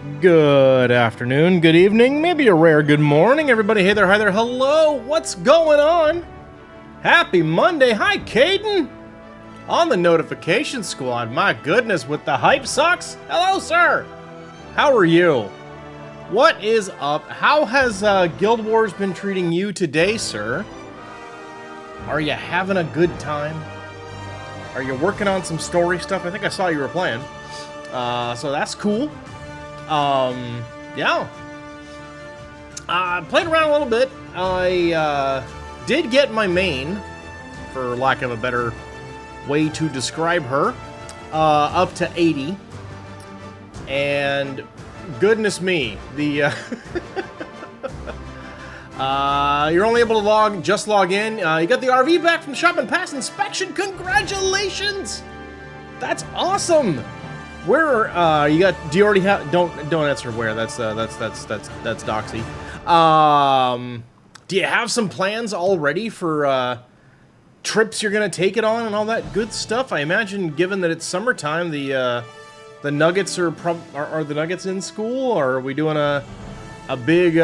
Good afternoon, good evening, maybe a rare good morning, everybody. Hey there, hi there, hello, what's going on? Happy Monday, hi Caden! On the notification squad, my goodness, with the hype sucks. Hello, sir! How are you? What is up? How has Guild Wars been treating you today, sir? Are you having a good time? Are you working on some story stuff? I think I saw you were playing. So that's cool. Yeah. I played around a little bit. I did get my main, for lack of a better way to describe her, up to 80. And goodness me, the you're only able to just log in. You got the RV back from the shop and pass inspection. Congratulations! That's awesome. Where you got? Do you already have? Don't answer where. That's doxy. Do you have some plans already for trips you're gonna take it on and all that good stuff? I imagine, given that it's summertime, the Nuggets are the Nuggets in school, or are we doing a big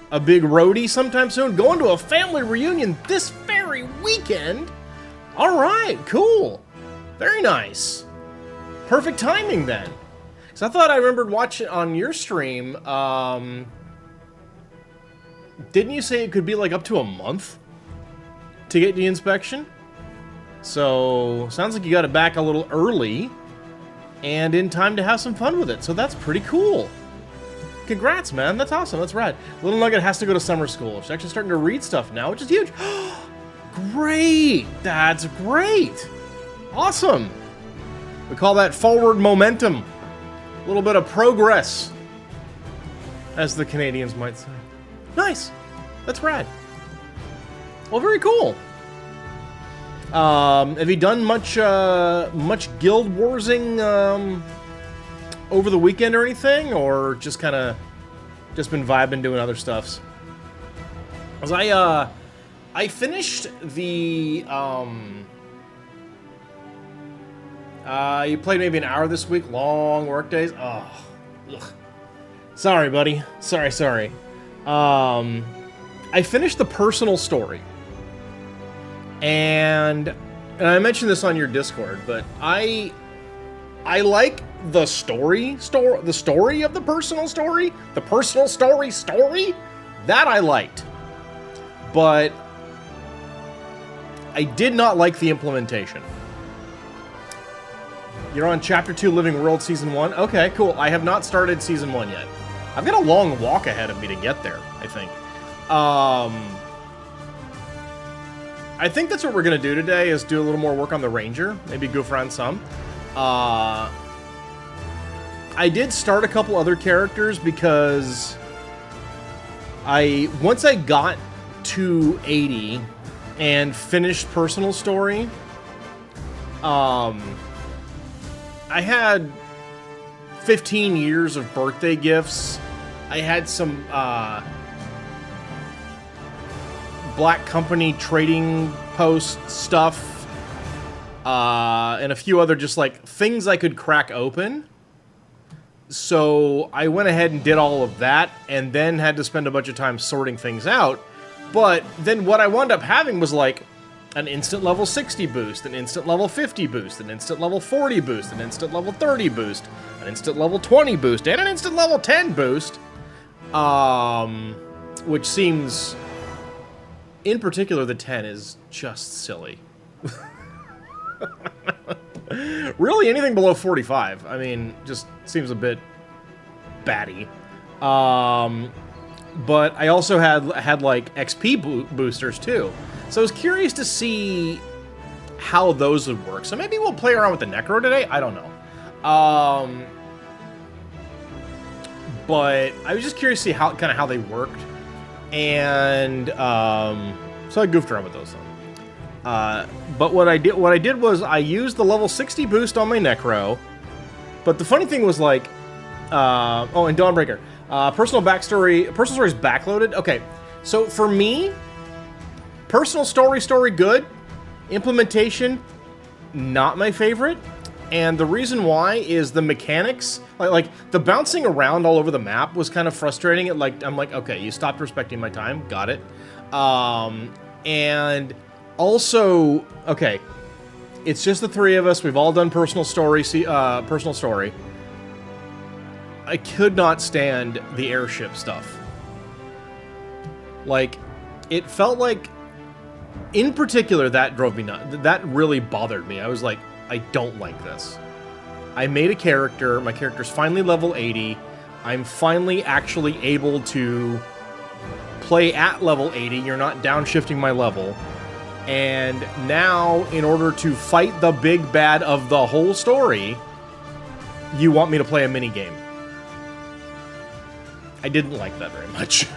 roadie sometime soon? Going to a family reunion this very weekend. All right, cool, very nice. Perfect timing then. So I thought I remembered watching on your stream. Didn't you say it could be like up to a month to get the inspection? So sounds like you got it back a little early and in time to have some fun with it. So that's pretty cool. Congrats, man. That's awesome. That's rad. Little Nugget has to go to summer school. She's actually starting to read stuff now, which is huge. Great. That's great. Awesome. We call that forward momentum. A little bit of progress, as the Canadians might say. Nice. That's rad. Well, very cool. Have you done much Guild Warsing over the weekend or anything, or just kind of been vibing doing other stuffs? As I finished the you played maybe an hour this week, long work days. Oh, ugh. Sorry, buddy. Sorry. I finished the personal story, and I mentioned this on your Discord, but I like the story of the personal story, that I liked, but I did not like the implementation. You're on Chapter 2, Living World, Season 1? Okay, cool. I have not started Season 1 yet. I've got a long walk ahead of me to get there, I think. I think that's what we're going to do today, is do a little more work on the Ranger. Maybe goof around some. I did start a couple other characters because once I got to 80 and finished personal story, I had 15 years of birthday gifts. I had some Black Company trading post stuff, and a few other just like things I could crack open. So I went ahead and did all of that, and then had to spend a bunch of time sorting things out. But then what I wound up having was like an instant level 60 boost, an instant level 50 boost, an instant level 40 boost, an instant level 30 boost, an instant level 20 boost, and an instant level 10 boost. Which seems, in particular, the 10 is just silly. Really, anything below 45, I mean, just seems a bit batty. But I also had like XP boosters too. So I was curious to see how those would work. So maybe we'll play around with the Necro today. I don't know. But I was just curious to see how they worked. And so I goofed around with those though. But what I did was I used the level 60 boost on my Necro. But the funny thing was like, oh, and Dawnbreaker. Personal story is backloaded. Okay, so for me, personal story good. Implementation, not my favorite. And the reason why is the mechanics, like the bouncing around all over the map was kind of frustrating. I'm like, okay, you stopped respecting my time, got it. And also, okay, it's just the three of us. We've all done personal story. I could not stand the airship stuff. Like, it felt like, in particular, that drove me nuts. That really bothered me. I was like, I don't like this. I made a character. My character's finally level 80. I'm finally actually able to play at level 80. You're not downshifting my level. And now, in order to fight the big bad of the whole story, you want me to play a minigame. I didn't like that very much.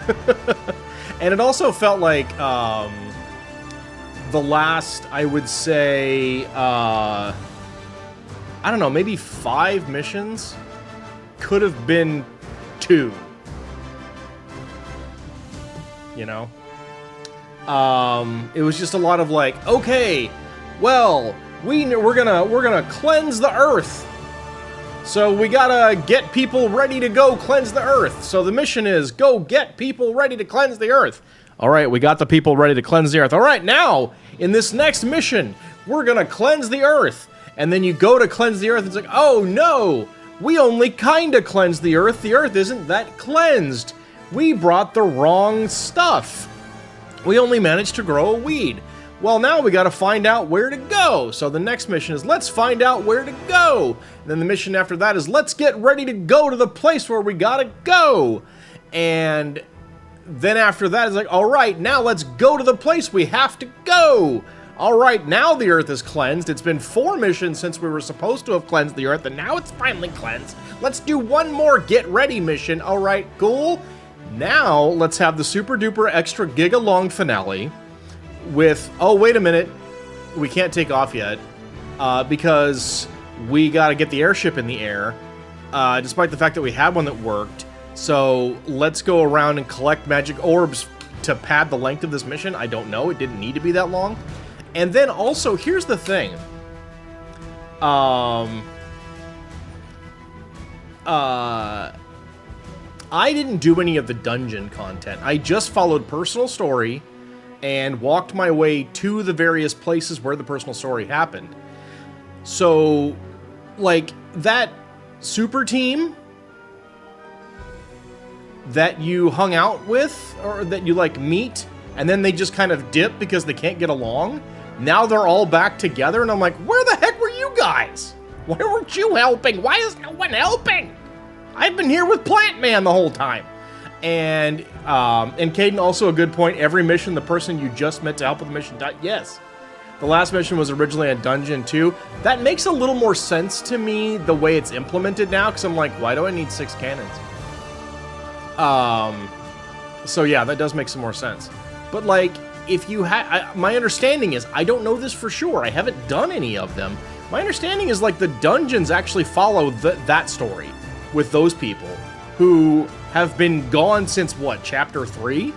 And it also felt like the last, I would say, I don't know, maybe 5 missions could have been 2. You know? It was just a lot of like, okay, well, we're gonna cleanse the Earth. So we gotta get people ready to go cleanse the Earth. So the mission is, go get people ready to cleanse the Earth. All right, we got the people ready to cleanse the Earth. All right, now, in this next mission, we're gonna cleanse the Earth. And then you go to cleanse the Earth, it's like, oh no, we only kinda cleansed the Earth. The Earth isn't that cleansed. We brought the wrong stuff. We only managed to grow a weed. Well, now we gotta find out where to go. So the next mission is, let's find out where to go. And then the mission after that is, let's get ready to go to the place where we gotta go. And then after that is like, all right, now let's go to the place we have to go. All right, now the Earth is cleansed. It's been 4 missions since we were supposed to have cleansed the Earth, and now it's finally cleansed. Let's do one more get ready mission. All right, cool. Now let's have the super duper extra giga long finale with, oh, wait a minute, we can't take off yet because we got to get the airship in the air, despite the fact that we had one that worked. So let's go around and collect magic orbs to pad the length of this mission. I don't know. It didn't need to be that long. And then also, here's the thing. I didn't do any of the dungeon content. I just followed personal story and walked my way to the various places where the personal story happened. So, like, that super team that you hung out with, or that you, like, meet, and then they just kind of dip because they can't get along, now they're all back together, and I'm like, where the heck were you guys? Why weren't you helping? Why is no one helping? I've been here with Plant Man the whole time. And Caden, also a good point. Every mission, the person you just met to help with the mission died. Yes. The last mission was originally a dungeon too. That makes a little more sense to me the way it's implemented now, because I'm like, why do I need 6 cannons? So yeah, that does make some more sense. But like, if you had, my understanding is, I don't know this for sure. I haven't done any of them. My understanding is like the dungeons actually follow that story with those people who have been gone since what, chapter 3?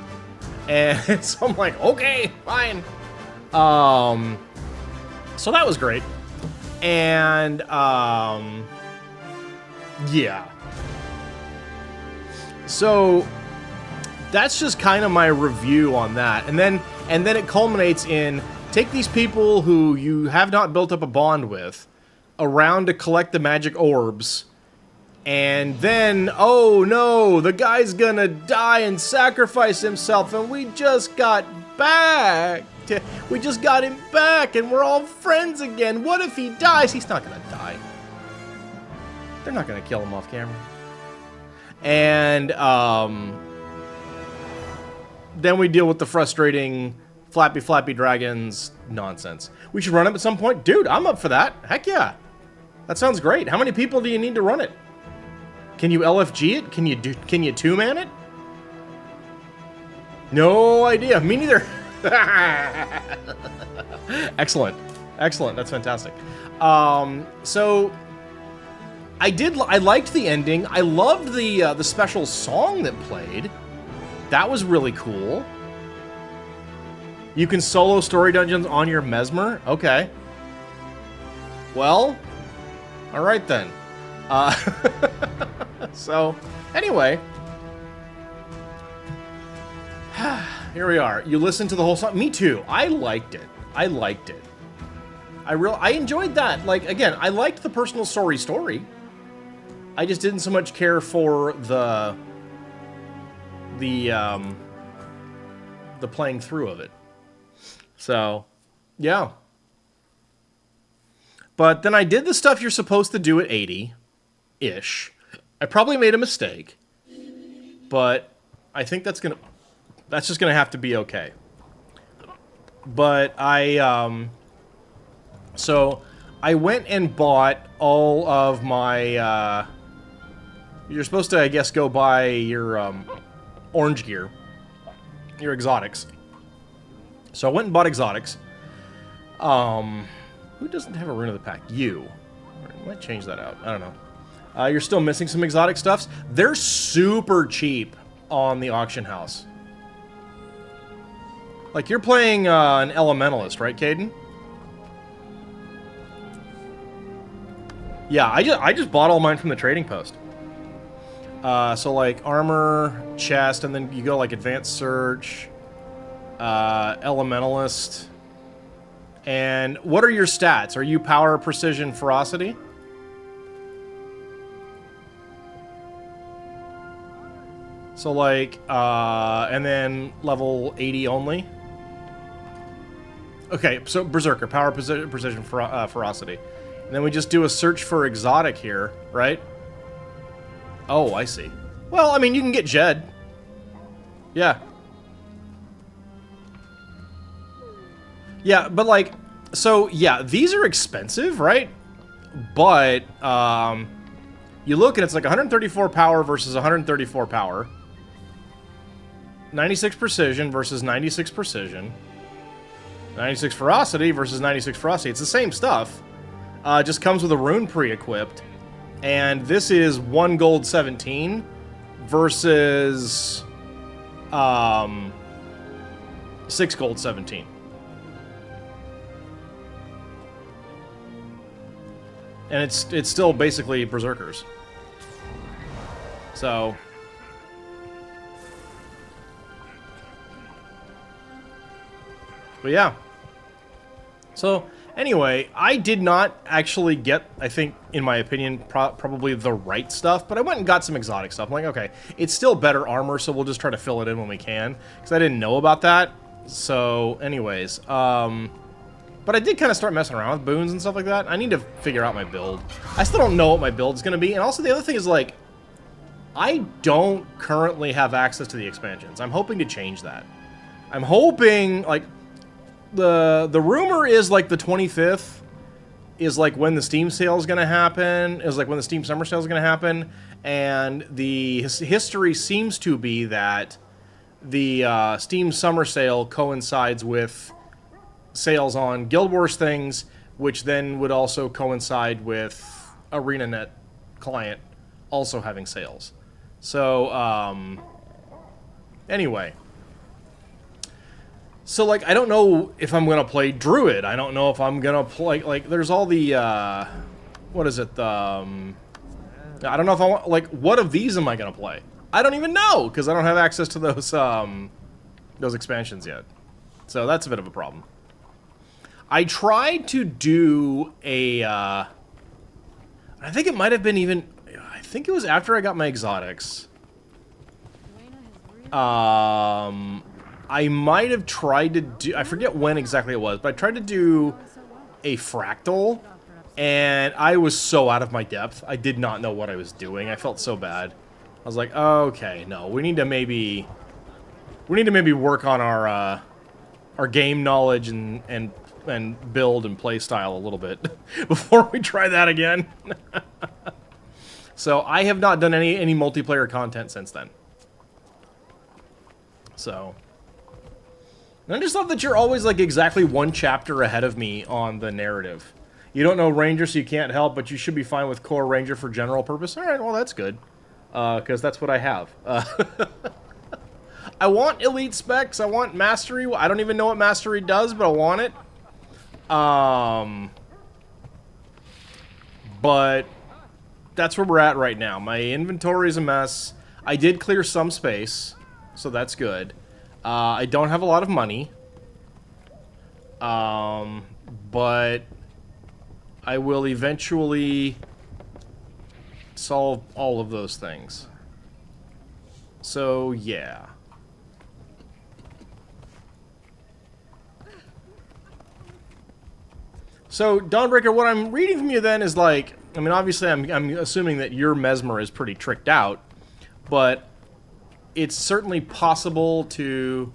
And so I'm like, okay, fine. So that was great. And yeah. So that's just kind of my review on that. And then it culminates in, take these people who you have not built up a bond with around to collect the magic orbs. And then, oh no, the guy's gonna die and sacrifice himself, and we just got back. We just got him back, and we're all friends again. What if he dies? He's not gonna die. They're not gonna kill him off camera. And then we deal with the frustrating Flappy Dragons nonsense. We should run it at some point. Dude, I'm up for that. Heck yeah. That sounds great. How many people do you need to run it? Can you LFG it? Can you 2-man it? No idea. Me neither. Excellent. Excellent. That's fantastic. So I liked the ending. I loved the special song that played. That was really cool. You can solo story dungeons on your Mesmer? Okay. Well, All right, then. So, anyway. Here we are. You listened to the whole song? Me too. I liked it. I enjoyed that. Like, again, I liked the personal story. I just didn't so much care for the playing through of it. So, yeah. But then I did the stuff you're supposed to do at 80-ish. I probably made a mistake, but I think that's just gonna have to be okay. But so I went and bought all of my, you're supposed to, I guess, go buy your, orange gear. Your exotics. So I went and bought exotics. Who doesn't have a rune of the pack? You. I might change that out. I don't know. You're still missing some exotic stuffs. They're super cheap on the auction house. Like, you're playing an elementalist, right, Caden? Yeah, I just bought all mine from the trading post. So like armor, chest, and then you go like advanced search, elementalist. And what are your stats? Are you power, precision, ferocity? So like, and then level 80 only? Okay, so Berserker, power, precision, ferocity. And then we just do a search for exotic here, right? Oh, I see. Well, I mean, you can get Jed. Yeah. Yeah, but like, so yeah, these are expensive, right? But, you look and it's like 134 power versus 134 power. 96 precision versus 96 precision. 96 ferocity versus 96 ferocity. It's the same stuff. Just comes with a rune pre-equipped. And this is 1 gold 17 versus 6 gold 17. And it's still basically berserkers. So but yeah. So anyway, I did not actually get, I think, in my opinion, probably the right stuff, but I went and got some exotic stuff. I'm like, okay, it's still better armor, so we'll just try to fill it in when we can, because I didn't know about that. So anyways, but I did kind of start messing around with boons and stuff like that. I need to figure out my build. I still don't know what my build is going to be, and also the other thing is, like, I don't currently have access to the expansions. I'm hoping to change that. I'm hoping, like, the rumor is like the 25th is like when the Steam sale is going to happen, is like when the Steam summer sale is going to happen, and the history seems to be that the Steam summer sale coincides with sales on Guild Wars things, which then would also coincide with ArenaNet client also having sales. So anyway. So, like, I don't know if I'm going to play Druid. I don't know if I'm going to play, like, there's all the, what is it, I don't know if I want, like, what of these am I going to play? I don't even know, because I don't have access to those expansions yet. So that's a bit of a problem. I tried to do a, I think it might have been even, I think it was after I got my exotics. I might have tried to do, I forget when exactly it was, but I tried to do a fractal, and I was so out of my depth. I did not know what I was doing. I felt so bad. I was like, okay, no, we need to maybe work on our game knowledge and build and play style a little bit before we try that again. So I have not done any multiplayer content since then. So. And I just love that you're always, like, exactly one chapter ahead of me on the narrative. You don't know Ranger, so you can't help, but you should be fine with Core Ranger for general purpose. Alright, well, that's good. Because that's what I have. I want Elite Specs, I want Mastery. I don't even know what Mastery does, but I want it. But that's where we're at right now. My inventory is a mess. I did clear some space, so that's good. I don't have a lot of money. But I will eventually solve all of those things. So, yeah. So, Dawnbreaker, what I'm reading from you then is like, I mean, obviously I'm assuming that your Mesmer is pretty tricked out, but it's certainly possible to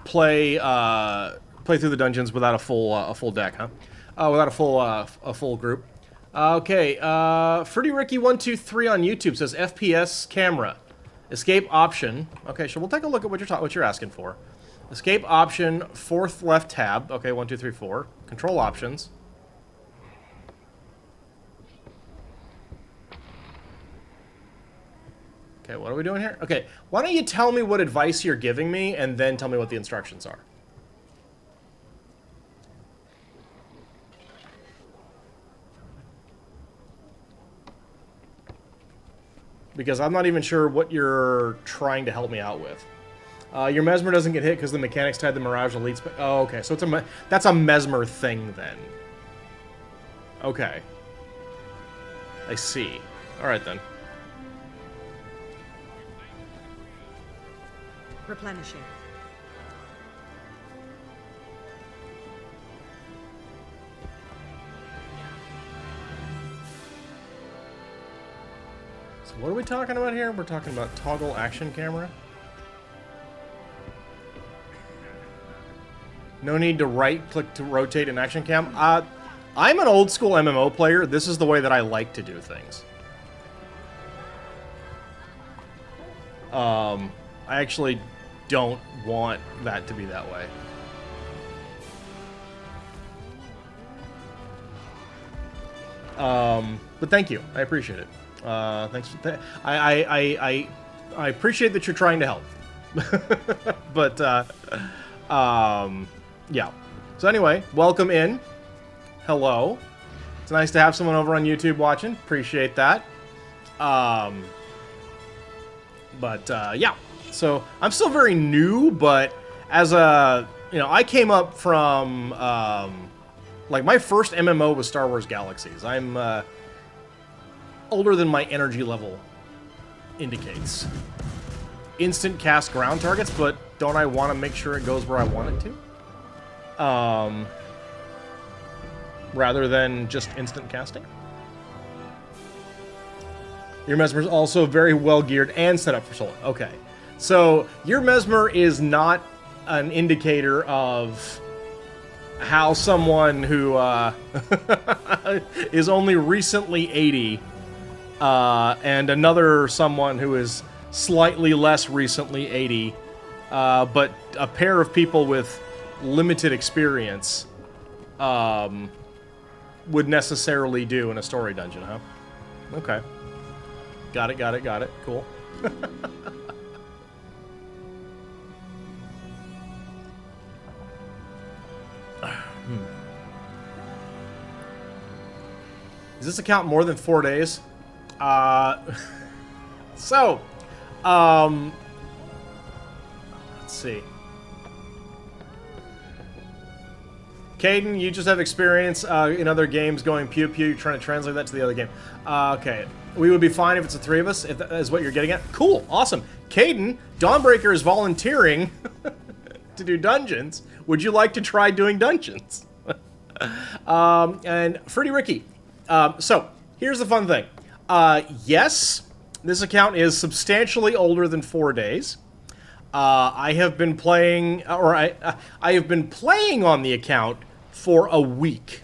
play through the dungeons without a full deck, huh? Without a full group. Okay, Fruity Ricky 123 on YouTube says FPS camera. Escape option. Okay, sure. We'll take a look at what you're asking for. Escape option, fourth left tab. Okay, 1, 2, 3, 4. Control options. Okay, what are we doing here? Okay, why don't you tell me what advice you're giving me, and then tell me what the instructions are. Because I'm not even sure what you're trying to help me out with. Your Mesmer doesn't get hit because the mechanics tied the Mirage Elite... Oh, okay, so that's a Mesmer thing, then. Okay. I see. Alright, then. Replenishing. So what are we talking about here? We're talking about toggle action camera. No need to right-click to rotate an action cam. I'm an old-school MMO player. This is the way that I like to do things. I actually don't want that to be that way. But thank you. I appreciate it. Thanks. I appreciate that you're trying to help. But, yeah. So anyway, welcome in. Hello. It's nice to have someone over on YouTube watching. Appreciate that. Yeah. So I'm still very new, but as a, you know, I came up from, like, my first MMO was Star Wars Galaxies. I'm older than my energy level indicates. Instant cast ground targets, but don't I want to make sure it goes where I want it to? Rather than just instant casting. Your Mesmer is also very well geared and set up for solo. Okay. So, your Mesmer is not an indicator of how someone who is only recently 80 and another someone who is slightly less recently 80, but a pair of people with limited experience would necessarily do in a story dungeon, huh? Okay. Got it. Cool. Is this account more than 4 days? So, let's see. Caden, you just have experience in other games going pew pew. You're trying to translate that to the other game. Okay. We would be fine if it's the three of us, if that is what you're getting at. Cool. Awesome. Caden, Dawnbreaker is volunteering to do dungeons. Would you like to try doing dungeons? And Fruity Ricky. So, here's the fun thing. Yes, this account is substantially older than 4 days. I have been playing, or I have been playing on the account for a week.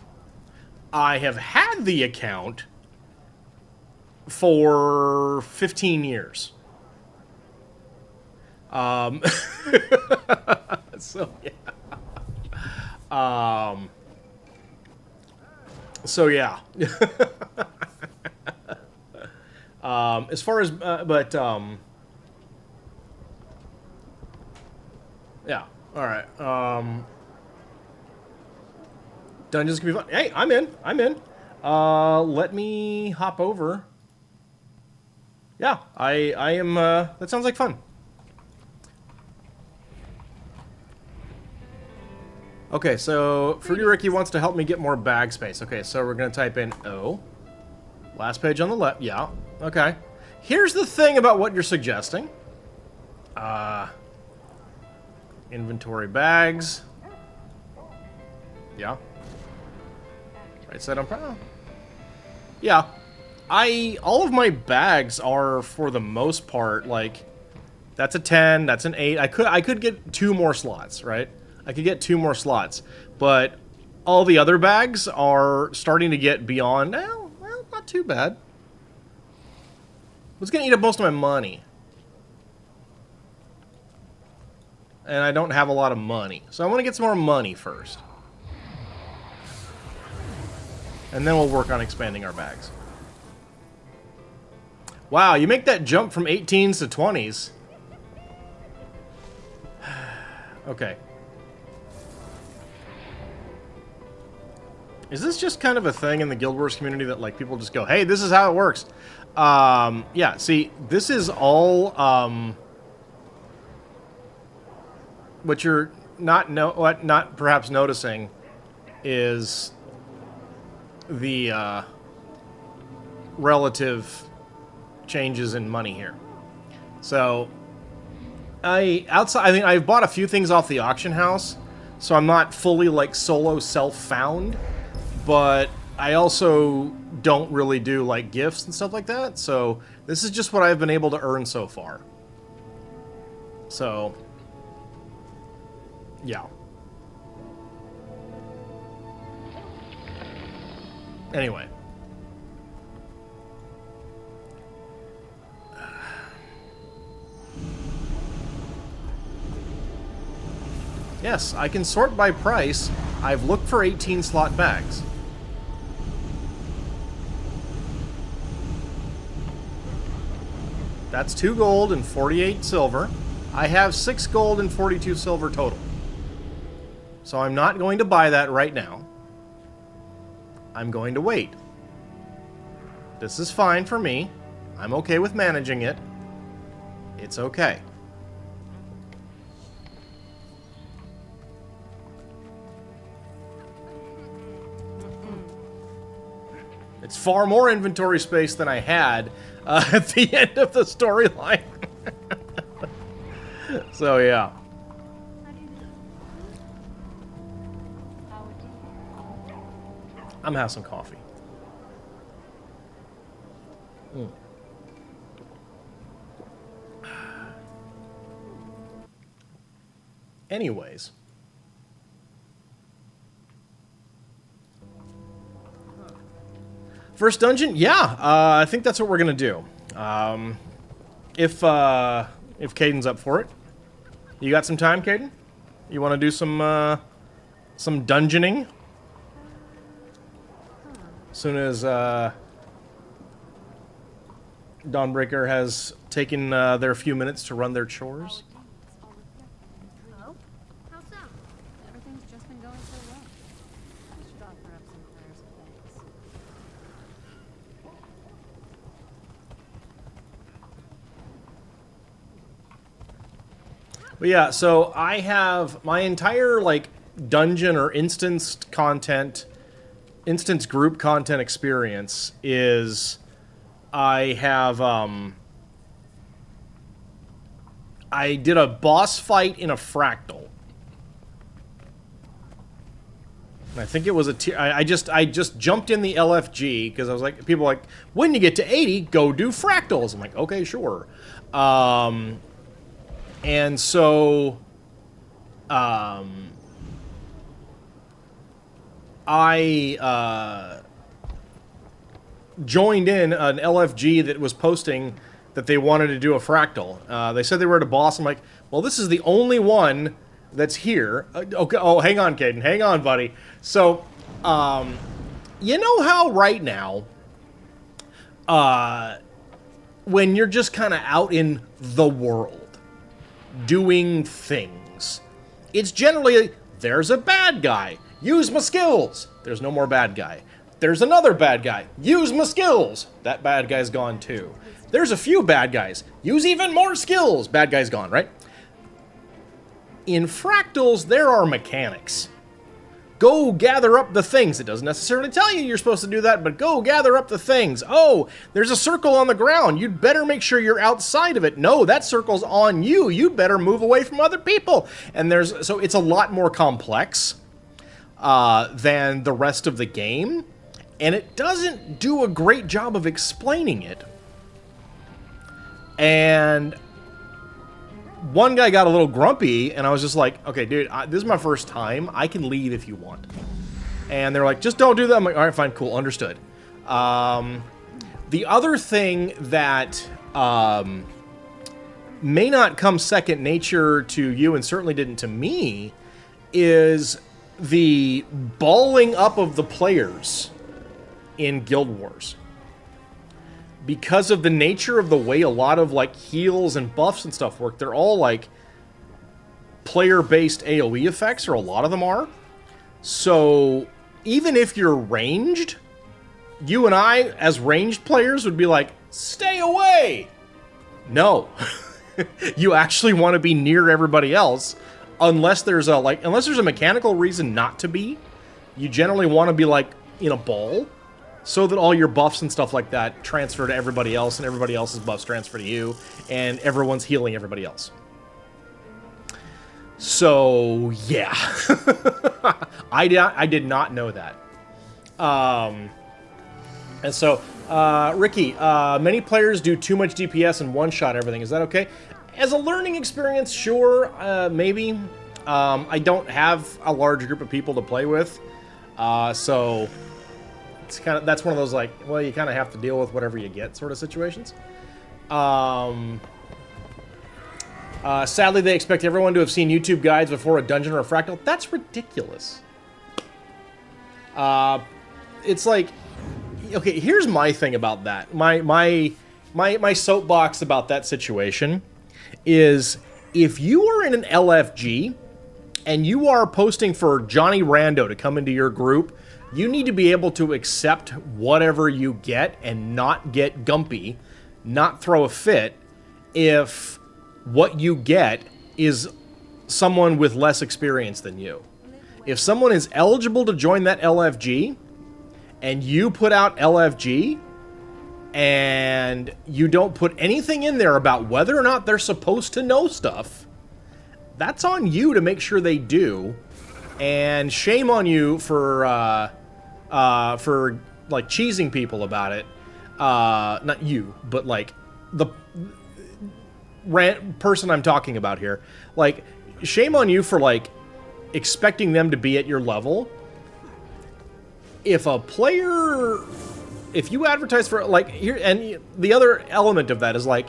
I have had the account for 15 years. So, yeah. So, yeah. As far as, yeah, alright, Dungeons can be fun. Hey, I'm in. I'm in. Let me hop over. Yeah, I am, that sounds like fun. Okay, so Fruity Ricky wants to help me get more bag space. Okay, so we're going to type in O. Last page on the left. Yeah, okay. Here's the thing about what you're suggesting. Inventory bags. Yeah. Right side on pro. Yeah. All of my bags are, for the most part, like, that's a 10, that's an 8. I could get 2 more slots, right? I could get 2 more slots, but all the other bags are starting to get beyond, well, not too bad. What's gonna eat up most of my money? And I don't have a lot of money, so I want to get some more money first. And then we'll work on expanding our bags. Wow, you make that jump from 18s to 20s. Okay. Is this just kind of a thing in the Guild Wars community that, like, people just go, hey, this is how it works? Yeah, see, this is all, what you're not perhaps noticing is the, relative changes in money here. So, I think I've bought a few things off the auction house, so I'm not fully, like, solo self-found. But I also don't really do, like, gifts and stuff like that, so this is just what I've been able to earn so far. So, yeah. Anyway. Yes, I can sort by price. I've looked for 18-slot bags. That's 2 gold and 48 silver. I have 6 gold and 42 silver total. So I'm not going to buy that right now. I'm going to wait. This is fine for me. I'm okay with managing it. It's okay. It's far more inventory space than I had at the end of the storyline. So, yeah. I'm gonna have some coffee. Anyways. First dungeon? Yeah, I think that's what we're gonna do. If Caden's up for it. You got some time, Caden? You want to do some dungeoning? As soon as Dawnbreaker has taken their few minutes to run their chores. Hello? How so? Everything's just been going so well. I should offer up some prayers of thanks. But yeah, so I have my entire, like, dungeon or instanced content, instance group content experience is I have, I did a boss fight in a fractal. And I think it was a I just jumped in the LFG because I was like, people were like, when you get to 80, go do fractals. I'm like, okay, sure. And so, I joined in an LFG that was posting that they wanted to do a fractal. They said they were at a boss. I'm like, well, this is the only one that's here. Okay. Oh, hang on, Caden. Hang on, buddy. So, you know how right now, when you're just kind of out in the world, doing things, it's generally, there's a bad guy. Use my skills. There's no more bad guy. There's another bad guy. Use my skills. That bad guy's gone too. There's a few bad guys. Use even more skills. Bad guy's gone, right? In fractals, there are mechanics. Go gather up the things. It doesn't necessarily tell you you're supposed to do that, but go gather up the things. Oh, there's a circle on the ground. You'd better make sure you're outside of it. No, that circle's on you. You'd better move away from other people. And so it's a lot more complex than the rest of the game. And it doesn't do a great job of explaining it. And one guy got a little grumpy, and I was just like, okay, dude, this is my first time. I can leave if you want. And they're like, just don't do that. I'm like, all right, fine, cool, understood. The other thing that may not come second nature to you, and certainly didn't to me, is the balling up of the players in Guild Wars. Because of the nature of the way a lot of, like, heals and buffs and stuff work, they're all, like, player-based AoE effects, or a lot of them are. So, even if you're ranged, you and I, as ranged players, would be like, stay away! No. You actually want to be near everybody else, unless there's a, unless there's a mechanical reason not to be. You generally want to be, like, in a ball, so that all your buffs and stuff like that transfer to everybody else, and everybody else's buffs transfer to you, and everyone's healing everybody else. So, yeah. I did not know that. And so, Ricky, many players do too much DPS and one-shot everything. Is that okay? As a learning experience, sure, maybe. I don't have a large group of people to play with, so it's that's one of those, like, well, you kind of have to deal with whatever you get sort of situations. Sadly, they expect everyone to have seen YouTube guides before a dungeon or a fractal. That's ridiculous. It's like, okay, here's my thing about that. My soapbox about that situation is, if you are in an LFG and you are posting for Johnny Rando to come into your group, you need to be able to accept whatever you get and not get gumpy, not throw a fit if what you get is someone with less experience than you. If someone is eligible to join that LFG and you put out LFG and you don't put anything in there about whether or not they're supposed to know stuff, that's on you to make sure they do. And shame on you for like cheesing people about it. Not you, but like the person I'm talking about here. Like, shame on you for like expecting them to be at your level. If a player, if you advertise for, like, here, and the other element of that is, like,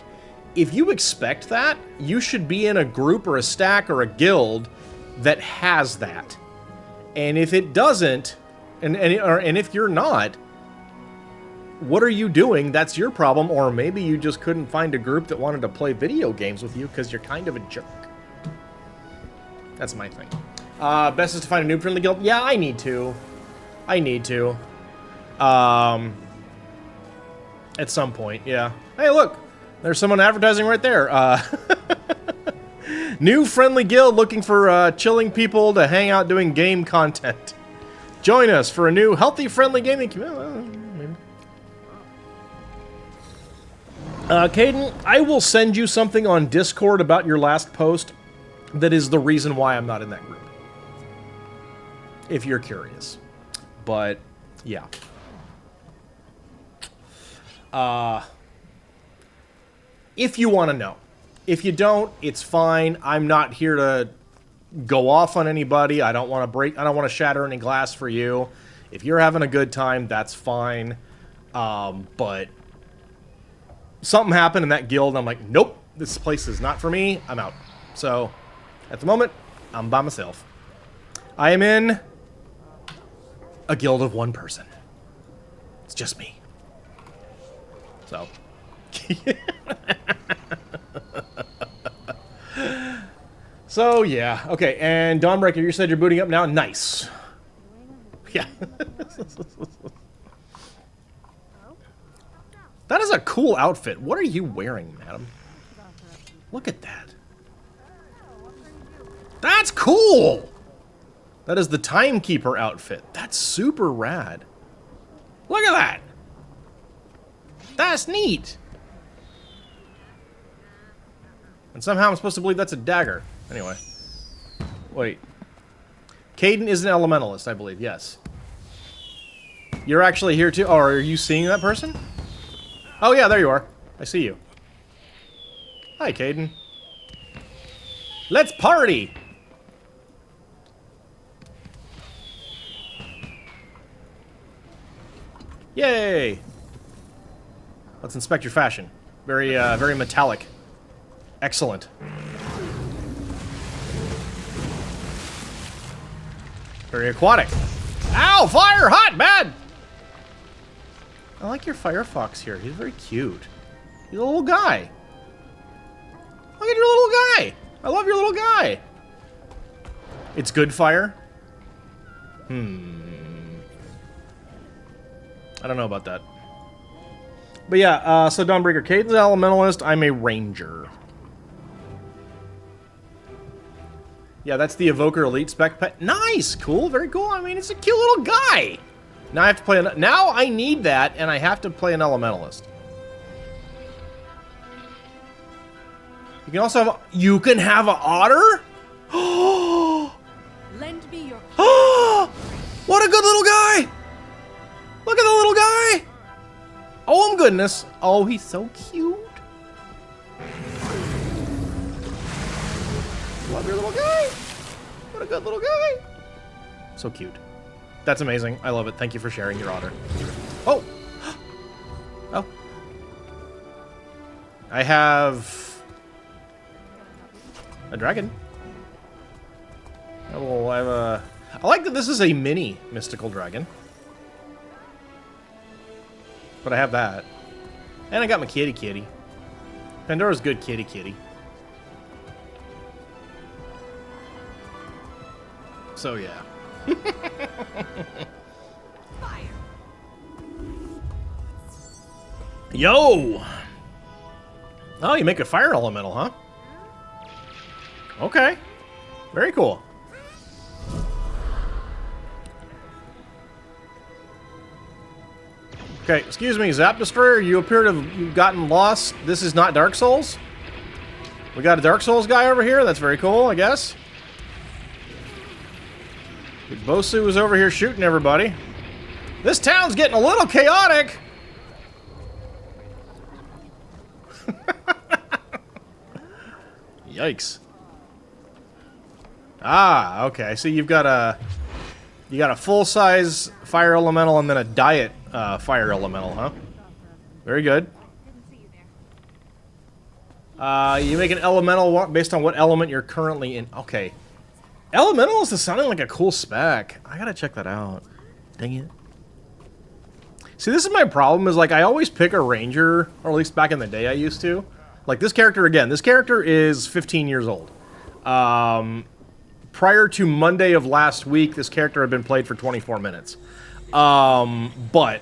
if you expect that, you should be in a group or a stack or a guild that has that. And if it doesn't, and if you're not, what are you doing? That's your problem. Or maybe you just couldn't find a group that wanted to play video games with you because you're kind of a jerk. That's my thing. Best is to find a noob-friendly guild. Yeah, I need to. At some point, yeah. Hey, look! There's someone advertising right there. New friendly guild looking for chilling people to hang out doing game content. Join us for a new healthy, friendly gaming community. Caden, I will send you something on Discord about your last post that is the reason why I'm not in that group. If you're curious. But, yeah. If you want to know. If you don't, it's fine. I'm not here to go off on anybody. I don't want to shatter any glass for you. If you're having a good time, that's fine. But something happened in that guild, and I'm like, nope, this place is not for me. I'm out. So, at the moment, I'm by myself. I am in a guild of one person. It's just me. So. So, yeah. Okay, and Dawnbreaker, you said you're booting up now? Nice. Yeah. Oh? That is a cool outfit. What are you wearing, madam? Look at that. That's cool! That is the Timekeeper outfit. That's super rad. Look at that! That's neat! And somehow I'm supposed to believe that's a dagger. Anyway. Wait. Caden is an elementalist, I believe. Yes. You're actually here too? Oh, are you seeing that person? Oh yeah, there you are. I see you. Hi, Caden. Let's party! Yay! Let's inspect your fashion. Very, very metallic. Excellent. Very aquatic. Ow! Fire! Hot! Bad! I like your Firefox here. He's very cute. He's a little guy. Look at your little guy! I love your little guy! It's good fire? I don't know about that. But yeah, so Dawnbreaker, Caden's an elementalist, I'm a ranger. Yeah, that's the Evoker Elite spec pet. Nice! Cool, very cool. I mean, it's a cute little guy! Now I have to play an... Now I need that, and I have to play an elementalist. You can also have... You can have an otter? Lend me your... What a good little guy! Look at the little guy! Oh, my goodness. Oh, he's so cute. Love your little guy. What a good little guy. So cute. That's amazing. I love it. Thank you for sharing your otter. Oh! Oh. I have... a dragon. Oh, I have a... I like that this is a mini mystical dragon. But I have that. And I got my kitty. Pandora's good kitty. So, yeah. Fire. Yo! Oh, you make a fire elemental, huh? Okay. Very cool. Okay, excuse me, Zap Destroyer, you appear to have gotten lost. This is not Dark Souls. We got a Dark Souls guy over here. That's very cool, I guess. Bosu is over here shooting everybody. This town's getting a little chaotic. Yikes. Ah, okay. So you've got a full-size fire elemental and then a diet fire elemental, huh? Very good. You make an elemental based on what element you're currently in. Okay. Elementals is sounding like a cool spec. I gotta check that out. Dang it. See, this is my problem, is like I always pick a ranger, or at least back in the day I used to. Like this character, again, this character is 15 years old. Prior to Monday of last week, this character had been played for 24 minutes. But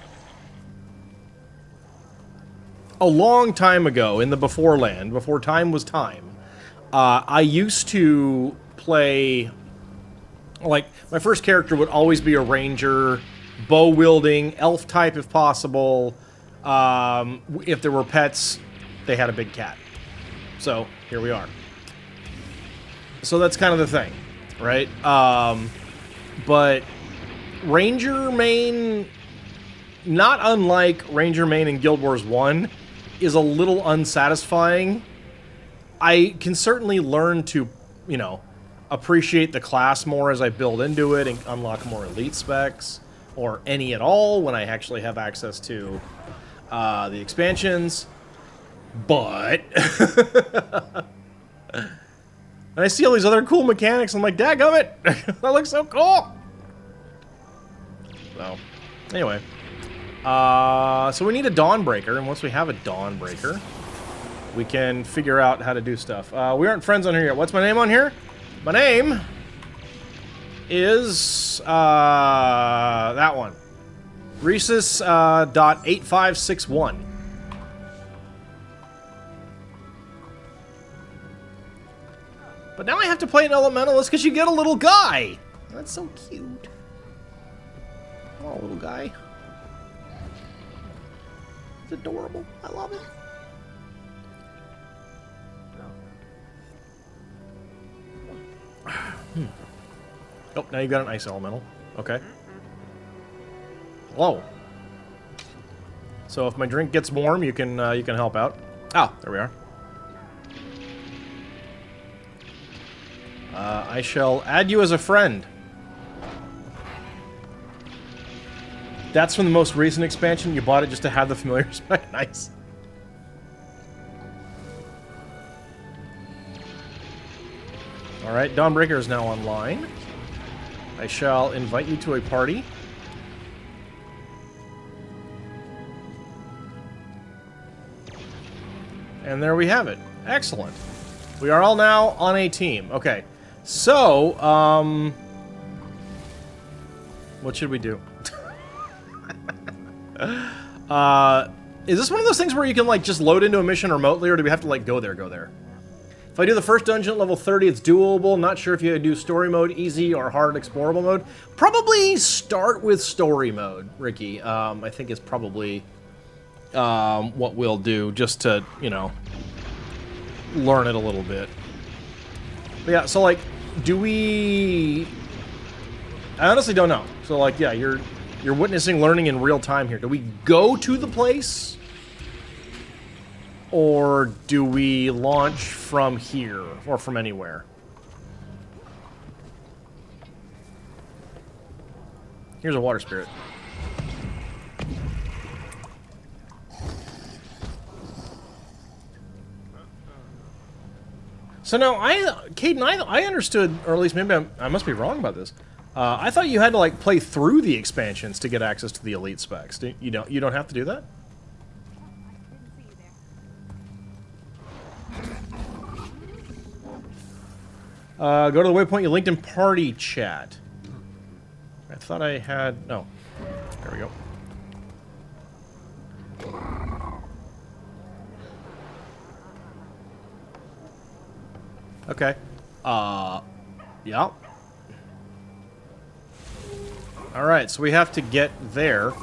a long time ago, in the before land, before time was time, I used to play... Like, my first character would always be a ranger, bow-wielding, elf type if possible. If there were pets, they had a big cat. So, here we are. So that's kind of the thing, right? But Ranger main, not unlike Ranger main in Guild Wars 1, is a little unsatisfying. I can certainly learn to, you know, appreciate the class more as I build into it and unlock more elite specs, or any at all when I actually have access to the expansions. But and I see all these other cool mechanics. I'm like, dadgummit, that looks so cool. So anyway, so we need a Dawnbreaker, and once we have a Dawnbreaker, we can figure out how to do stuff. We aren't friends on here yet. What's my name on here? My name is that one. Rhesus.8561. But now I have to play an elementalist because you get a little guy. That's so cute. Oh, little guy. It's adorable. I love it. Oh, now you got an ice elemental. Okay. Hello. So if my drink gets warm, you can help out. Ah, there we are. I shall add you as a friend. That's from the most recent expansion. You bought it just to have the familiar spec. Nice. Alright, Dawnbreaker is now online. I shall invite you to a party. And there we have it. Excellent. We are all now on a team. Okay. So, what should we do? Is this one of those things where you can, like, just load into a mission remotely, or do we have to, like, go there? If I do the first dungeon at level 30, it's doable. Not sure if you do story mode, easy, or hard explorable mode. Probably start with story mode, Ricky. I think it's probably what we'll do, just to, you know, learn it a little bit. But yeah, so, like, do we... I honestly don't know. So, like, yeah, you're witnessing learning in real time here. Do we go to the place? Or do we launch from here? Or from anywhere? Here's a water spirit. So now, Caden, I understood, or at least maybe I must be wrong about this. I thought you had to, like, play through the expansions to get access to the elite specs. You don't have to do that? Go to the waypoint you linked in party chat. I thought I had... No. There we go. Okay. Yeah. Alright, so we have to get there.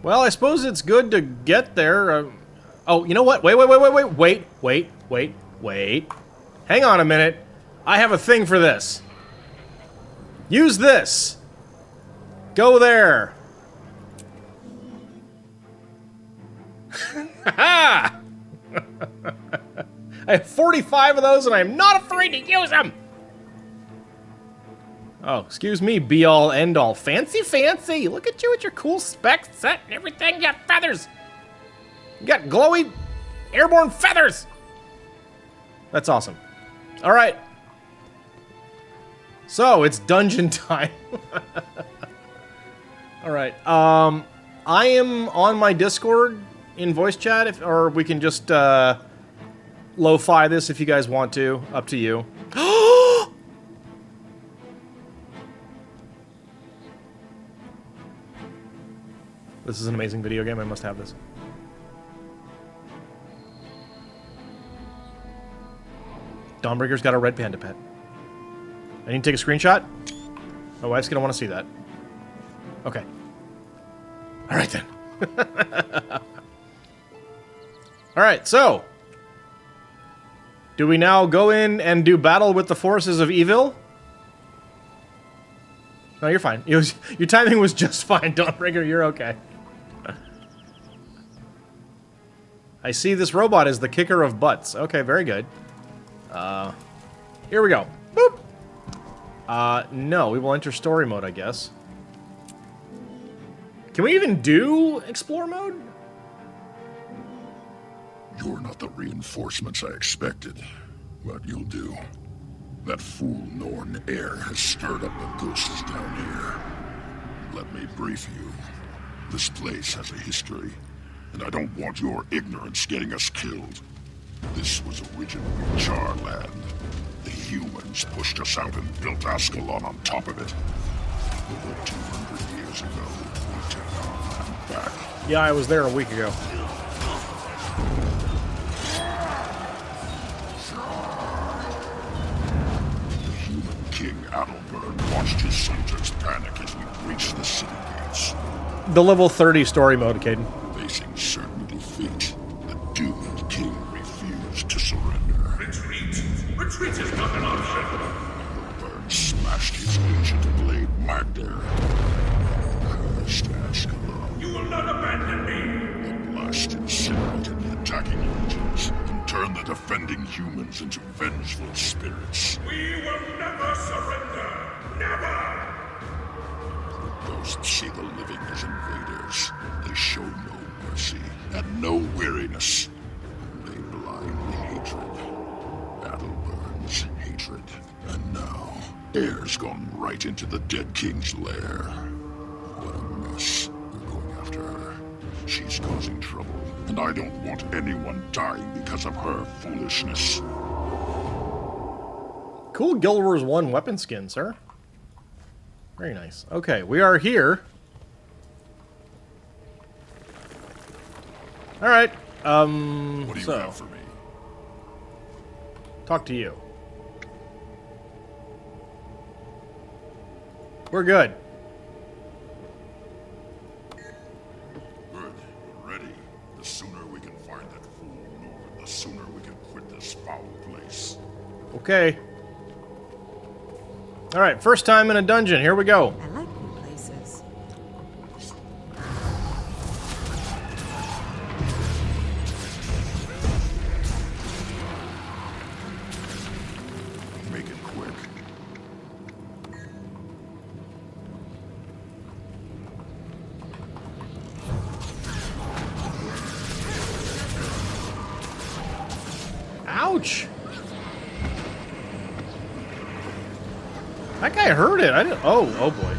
Well, I suppose it's good to get there. Oh, you know what? Wait. Hang on a minute. I have a thing for this. Use this. Go there. Ha! I have 45 of those, and I'm not afraid to use them! Oh, excuse me, be-all, end-all. Fancy, fancy! Look at you with your cool spec set and everything. You got feathers! You got glowy, airborne feathers! That's awesome. Alright. So, it's dungeon time. Alright, I am on my Discord in voice chat, or we can just, lo-fi this if you guys want to. Up to you. This is an amazing video game. I must have this. Dawnbreaker's got a red panda pet. I need to take a screenshot? My wife's gonna want to see that. Okay. Alright then. Alright, so... do we now go in and do battle with the forces of evil? No, you're fine. Your timing was just fine, Dawnbreaker. You're okay. I see this robot is the kicker of butts. Okay, very good. Here we go. Boop! No, we will enter story mode, I guess. Can we even do explore mode? You're not the reinforcements I expected, but you'll do. That fool Norn Air has stirred up the ghosts down here. Let me brief you. This place has a history, and I don't want your ignorance getting us killed. This was originally Charland. The humans pushed us out and built Ascalon on top of it. Over 200 years ago, we took our land back. Yeah, I was there a week ago. The human king Adalbert watched his soldiers panic as we breached the city gates. The level 30 story mode, Caden. Facing certain defeat, the doomed king refused to surrender. Retreat? Retreat is not an option! Adalbert smashed his ancient blade Magder. Cursed Ascalon. You will not abandon me! The blast incinerated the attacking legions and turned the defending humans into vengeful spirits. We will never surrender! Never! Ghosts see the living as invaders. They show no mercy and no weariness. They blind hatred. Battle burns hatred. And now, air's gone right into the dead king's lair. What a mess. We're going after her. She's causing trouble, and I don't want anyone dying because of her foolishness. Cool Guild Wars 1 weapon skin, sir. Very nice. Okay, we are here. Alright, What do you have for me? talk to you. We're good. Good. We're ready. The sooner we can find that fool Norn, the sooner we can quit this foul place. Okay. Alright, first time in a dungeon. Here we go. I like new places. Make it quick. Ouch! That guy heard it. I didn't. Oh, oh boy.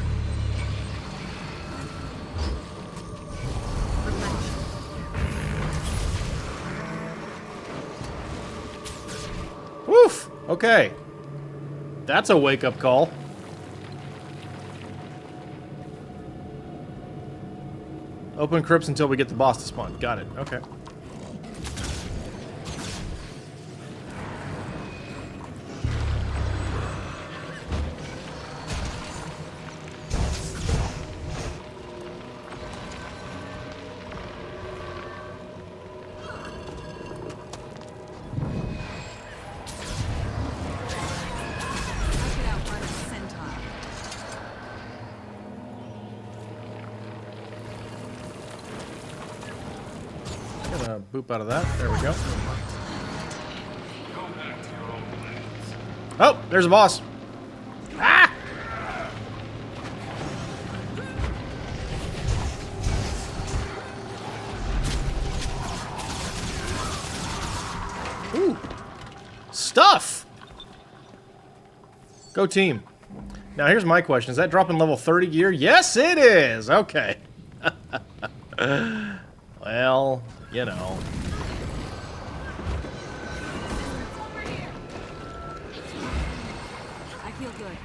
Woof! Okay. That's a wake-up call. Open crypts until we get the boss to spawn. Got it. Okay. I could outrun a centaur. Gonna boop out of that. There we go. Oh, there's a boss. Ah! Ooh. Stuff! Go team. Now here's my question. Is that dropping level 30 gear? Yes, it is! Okay. Well, you know. I feel good.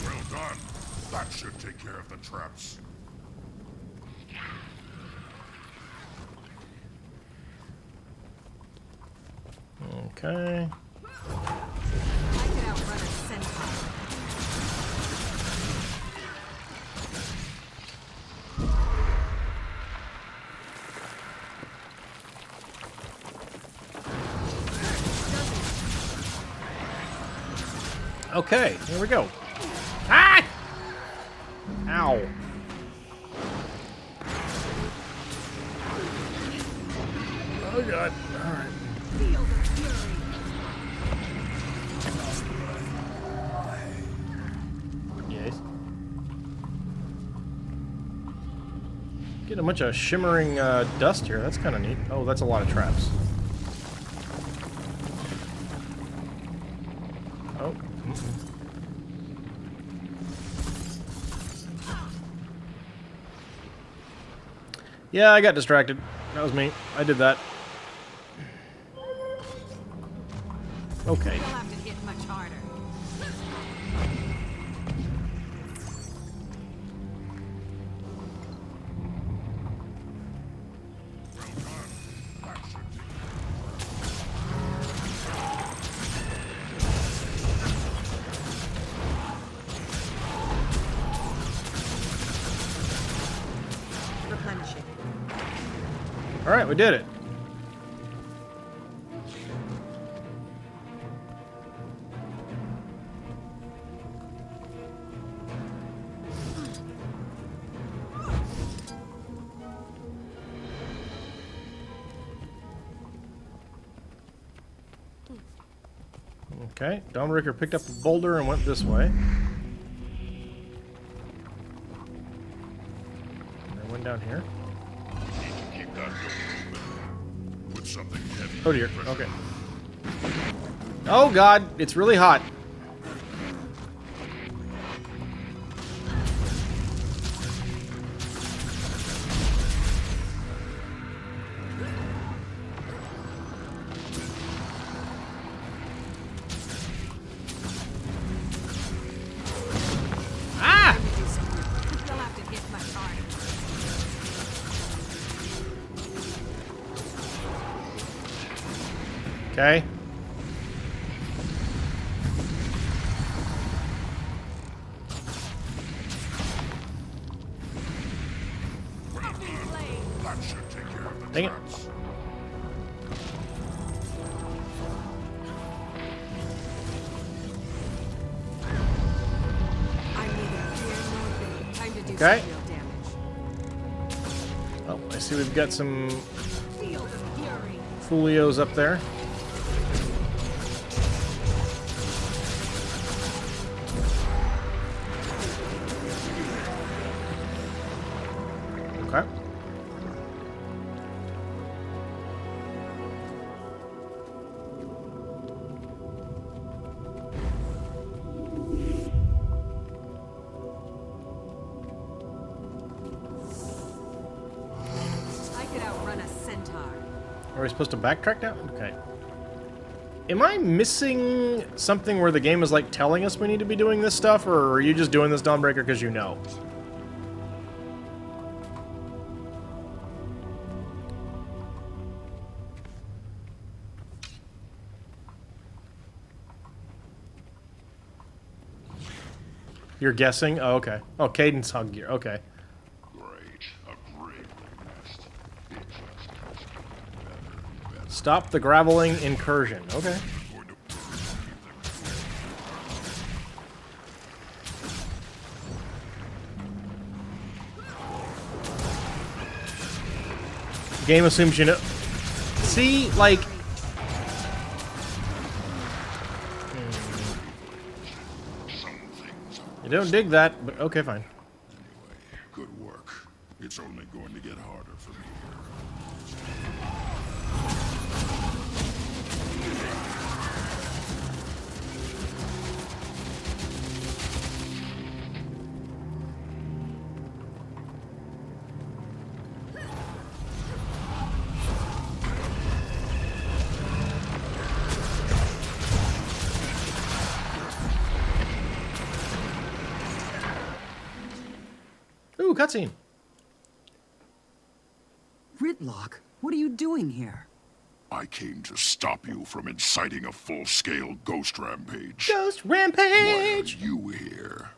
Well done. That should take care of the traps. Okay. I could outrun a centaur. Okay, here we go. Ah! Ow. Oh god. Alright. Feel the fury. Yes. Getting a bunch of shimmering dust here. That's kind of neat. Oh, that's a lot of traps. Oh. Yeah, I got distracted. That was me. I did that. Okay. You'll have to hit much harder. Replenishing. Alright, we did it. Okay, Dawnbreaker picked up a boulder and went this way. And then went down here. Keep that door open. Put something heavy. Oh dear, okay. Oh god, it's really hot. Ah! You'll have to hit much harder. Okay. That should take care of the Dang it. traps. I'm neither here nor there. Time to do Okay. some real damage. Oh, I see we've got some Feel the fury. Folios up there. Okay. I could outrun a centaur. Are we supposed to backtrack now? Okay. Am I missing something where the game is like telling us we need to be doing this stuff, or are you just doing this Dawnbreaker because you know? You're guessing? Oh, okay. Oh, Cadence hug gear. Okay. Great. A great nest. It just keeps getting better and better. Stop the graveling incursion. Okay. Going to burn Game assumes you know. See, like. some things. You don't dig that, but okay, fine. Anyway, good work. It's only going to get harder from here. Ooh, cutscene. Ritlock, what are you doing here? I came to stop you from inciting a full-scale ghost rampage. Ghost Why are rampage. you here?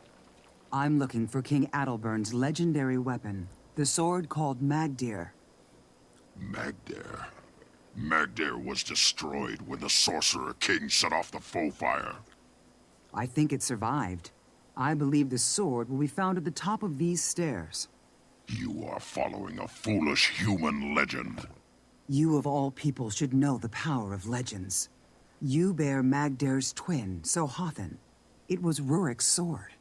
I'm looking for King Adelbern's legendary weapon, the sword called Magdir. Magdir. Magdir was destroyed when the Sorcerer King set off the foe fire. I think it survived. I believe the sword will be found at the top of these stairs. You are following a foolish human legend. You of all people should know the power of legends. You bear Magdir's twin, Sohothan. It was Rurik's sword.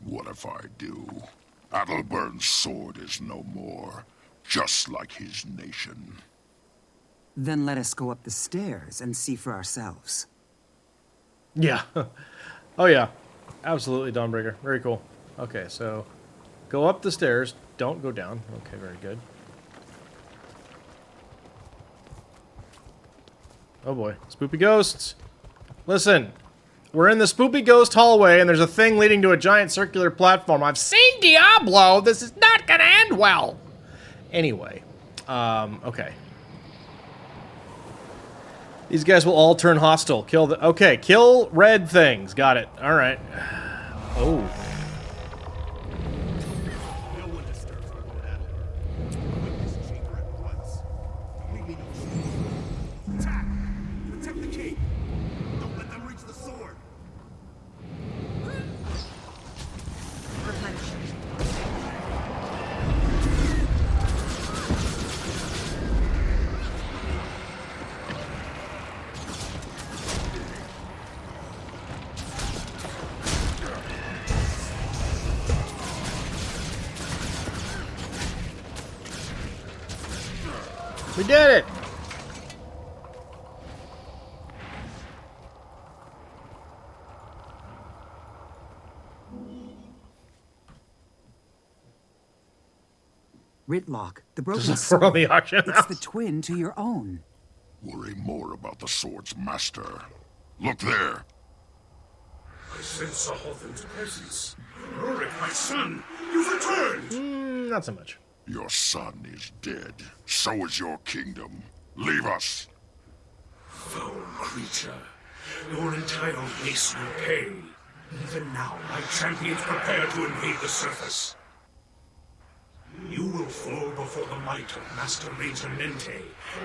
What if I do? Adelbern's sword is no more, just like his nation. Then let us go up the stairs and see for ourselves. Yeah. Oh, yeah. Absolutely, Dawnbreaker. Very cool. Okay, so go up the stairs. Don't go down. Okay, very good. Oh boy. Spoopy ghosts. Listen. We're in the spoopy ghost hallway, and there's a thing leading to a giant circular platform. I've seen Diablo! This is not gonna end well! Anyway. Okay. These guys will all turn hostile. Kill the... Okay, kill red things. Got it. Alright. Oh. No one disturbs our battle. Witness chamber at once. We need attack! Protect the king! Don't let them reach the sword! Replenish. We did it! Ritlock, the broken We're on sword. the auction It's house. the twin to your own. Worry more about the sword's master. Look there. I sense Sahothan's presence. Rurik, my son, you've returned! Not so much. Your son is dead. So is your kingdom. Leave us. Foul creature, your entire race will pay. Even now, my champions prepare to invade the surface. You will fall before the might of Master Ranger Nente,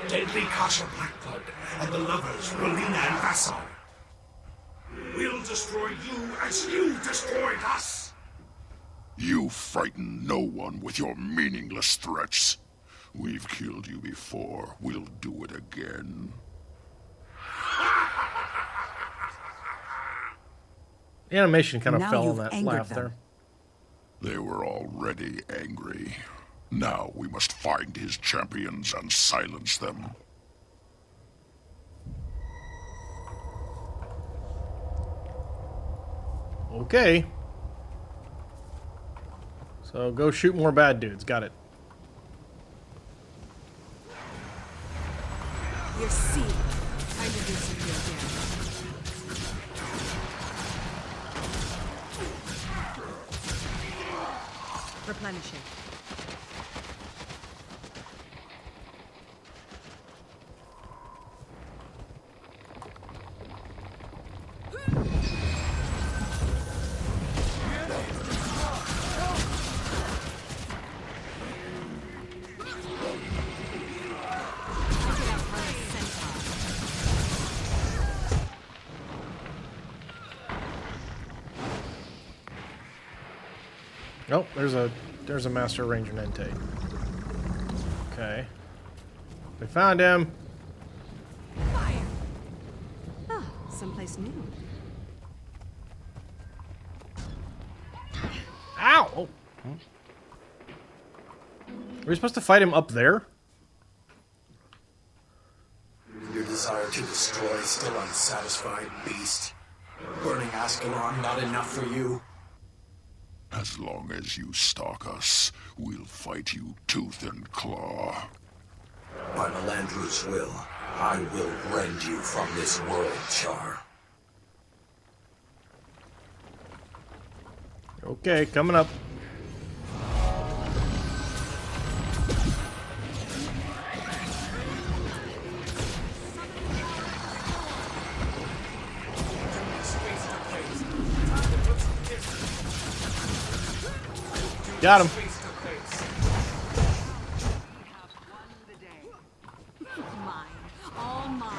deadly Kasha Blackblood, and the lovers Rolina and Vassar. We'll destroy you as you destroyed us! You frighten no one with your meaningless threats. We've killed you before. We'll do it again. The animation kind of Now fell on you've that angered laugh them. there. They were already angry. Now we must find his champions and silence them. Okay. So go shoot more bad dudes. Got it. You're seeing. I did this with you again. Replenishing. I could outrun a centaur. Oh, there's a Master Ranger Nente. Okay. We found him. Fire! Ah, someplace new. Ow! Oh. Are we supposed to fight him up there? Your desire to destroy still unsatisfied, beast. Burning Ascalon not enough for you? As long as you stalk us, we'll fight you tooth and claw. By Melandru's will, I will rend you from this world, Char. Okay, coming up. Got him. Mine. All mine.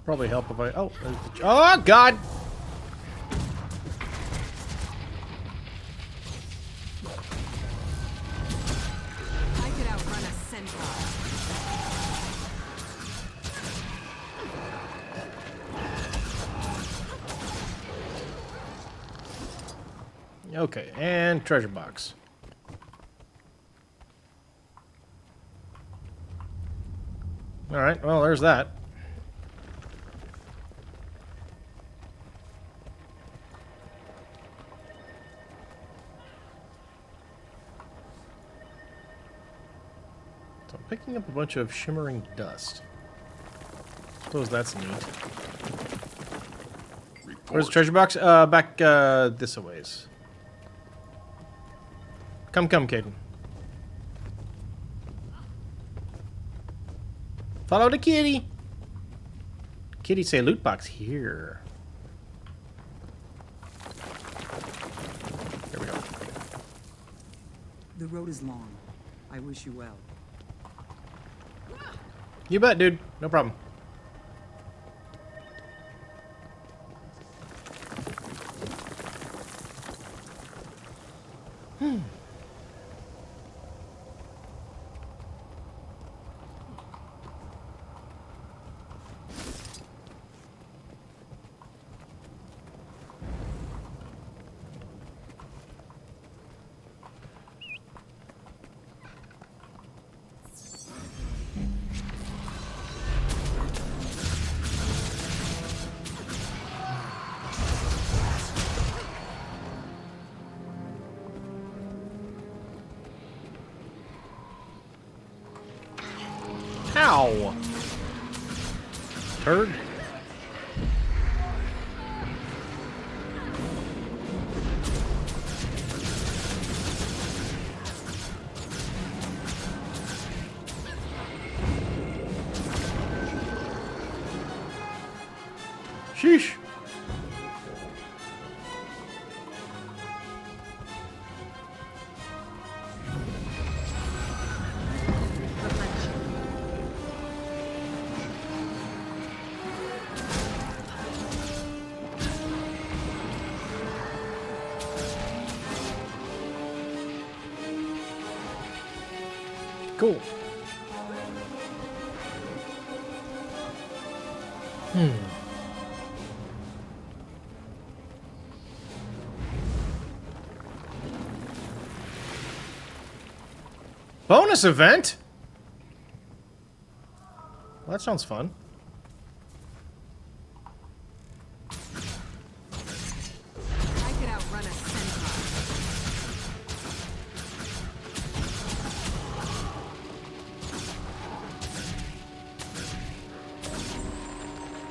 Probably help if I... Oh, there's the... Oh, God! I could outrun a centaur. Okay, and treasure box. Alright, well, there's that. So I'm picking up a bunch of shimmering dust. Suppose that's neat. Where's the treasure box? Back this a ways. Come, Caden. Follow the kitty. Kitty say loot box here. Here we go. The road is long. I wish you well. You bet, dude. No problem. Ow! Turd. Sheesh. Cool. Bonus event? Well, that sounds fun. I could outrun a centaur.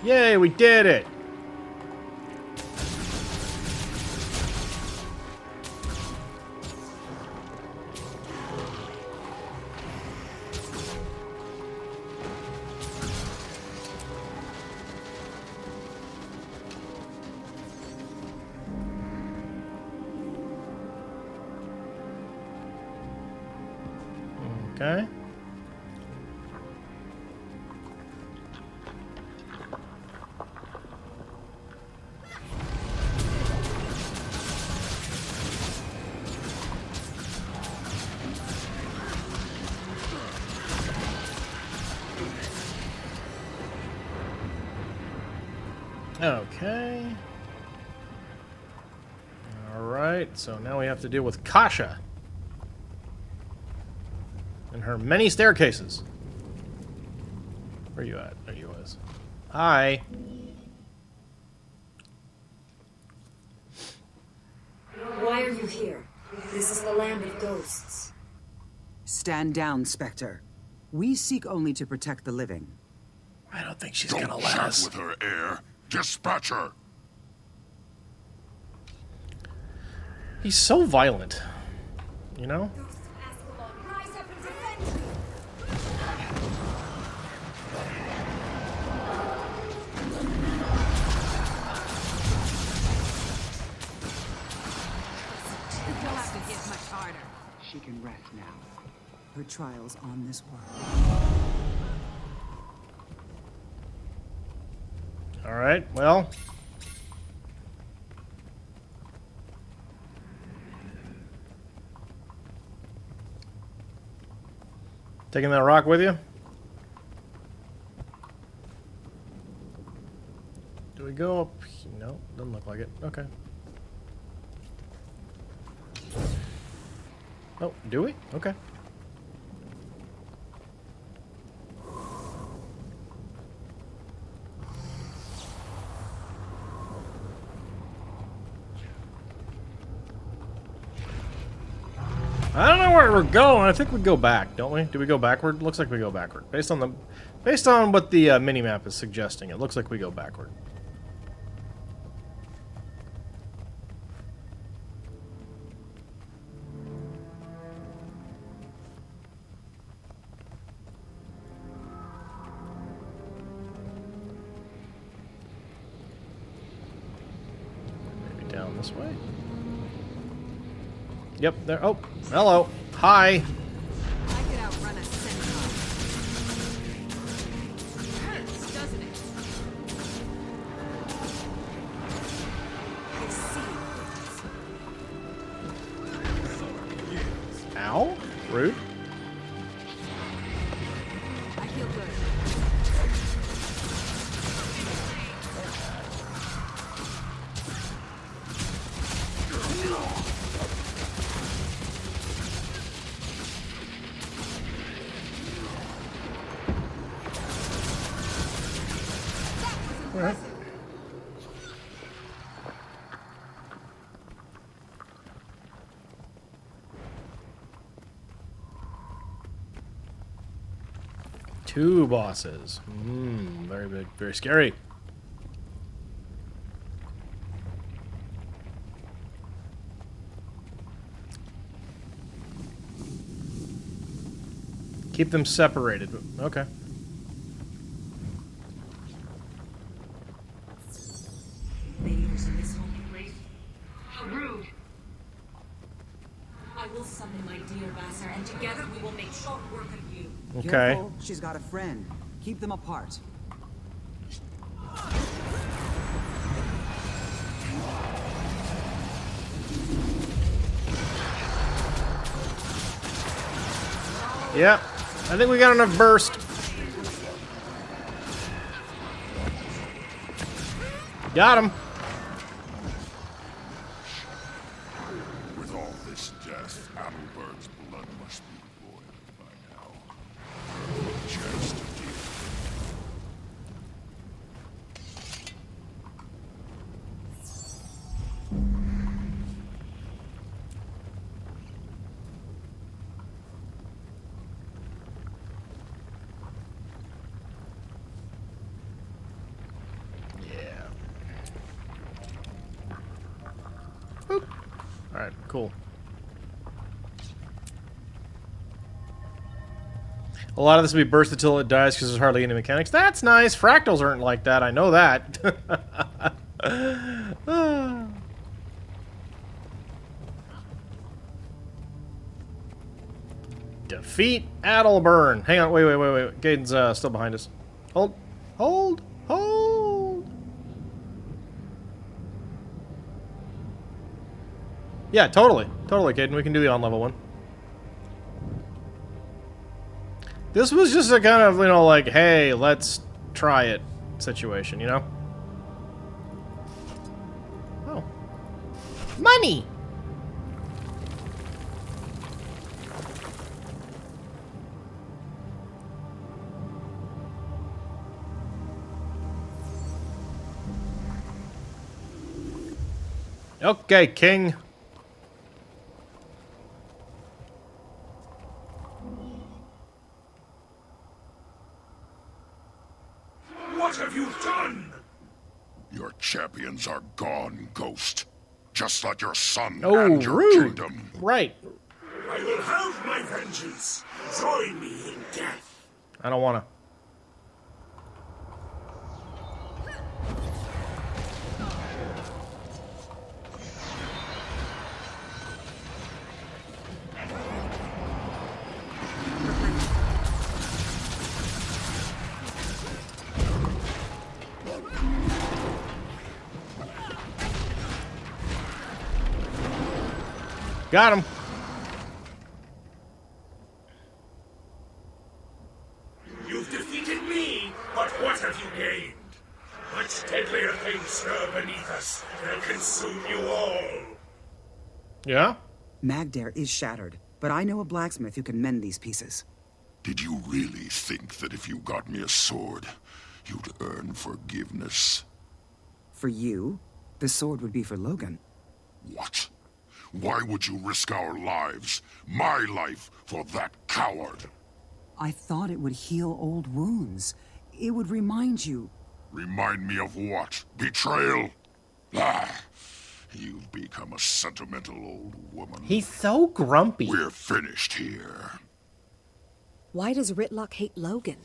Yay, we did it! Okay. Okay. Alright, so now we have to deal with Kasha. And her many staircases. Where are you at? There you is. Hi. Why are you here? This is the land of ghosts. Stand down, Spectre. We seek only to protect the living. I don't think she's Don't gonna let chat us. with her, heir. Dispatch her. He's so violent. You know? Ghost of Ascalon, rise up and defend me! You'll have to hit much harder. She can rest now. Her trials on this world. Alright, well. Taking that rock with you? Do we go up? No, doesn't look like it. Okay. Oh, do we? Okay. I don't know where we're going. I think we go back, don't we? Do we go backward? Looks like we go backward. Based on what the mini-map is suggesting, it looks like we go backward. Maybe down this way? Yep, there. Oh, hello. Hi. I could outrun a centaur. Hurts, doesn't it? I see. Ow. Rude. I feel good. Two bosses. Very big, very scary. Keep them separated. Okay. Invaders in this holy place? How rude! I will summon my dear Vassar, and together we will make short work of you. Okay. Careful, she's got a friend. Keep them apart. Yep. I think we got enough burst. Got him. With all this death, Adelbern's blood must be boiled by now. No chance to deal. Yeah. Boop. All right, cool. A lot of this will be bursted till it dies because there's hardly any mechanics. That's nice. Fractals aren't like that. I know that. Defeat Adelburn. Hang on. Wait. Gaden's still behind us. Hold. Yeah, totally, Caden. We can do the on level one. This was just a kind of, you know, like, hey, let's try it situation, you know? Oh. Money! Okay, King. What have you done? Your champions are gone, Ghost. Just like your son Oh, and your rude. kingdom. Right. I will have my vengeance. Join me in death. I don't wanna. Got him. You've defeated me, but what have you gained? Much deadlier things stir beneath us. They'll consume you all. Yeah? Magdare is shattered, but I know a blacksmith who can mend these pieces. Did you really think that if you got me a sword, you'd earn forgiveness? For you, the sword would be for Logan. What? Why would you risk our lives, my life, for that coward? I thought it would heal old wounds. It would remind you. Remind me of what? Betrayal? Ah, you've become a sentimental old woman. He's so grumpy. We're finished here. Why does Ritlock hate Logan?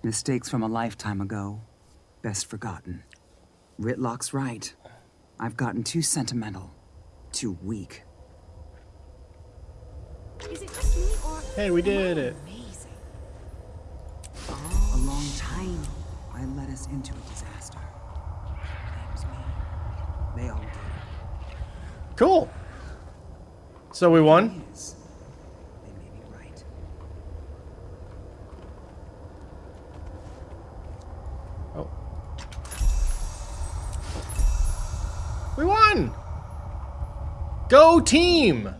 Mistakes from a lifetime ago. Best forgotten. Ritlock's right. I've gotten too sentimental. Too weak. Is it just me, or Hey, we did it. amazing? A long time ago, I led us into a disaster. Blames me. They all do. Cool. So we won. Yes. They may be right. Oh. We won! Go team!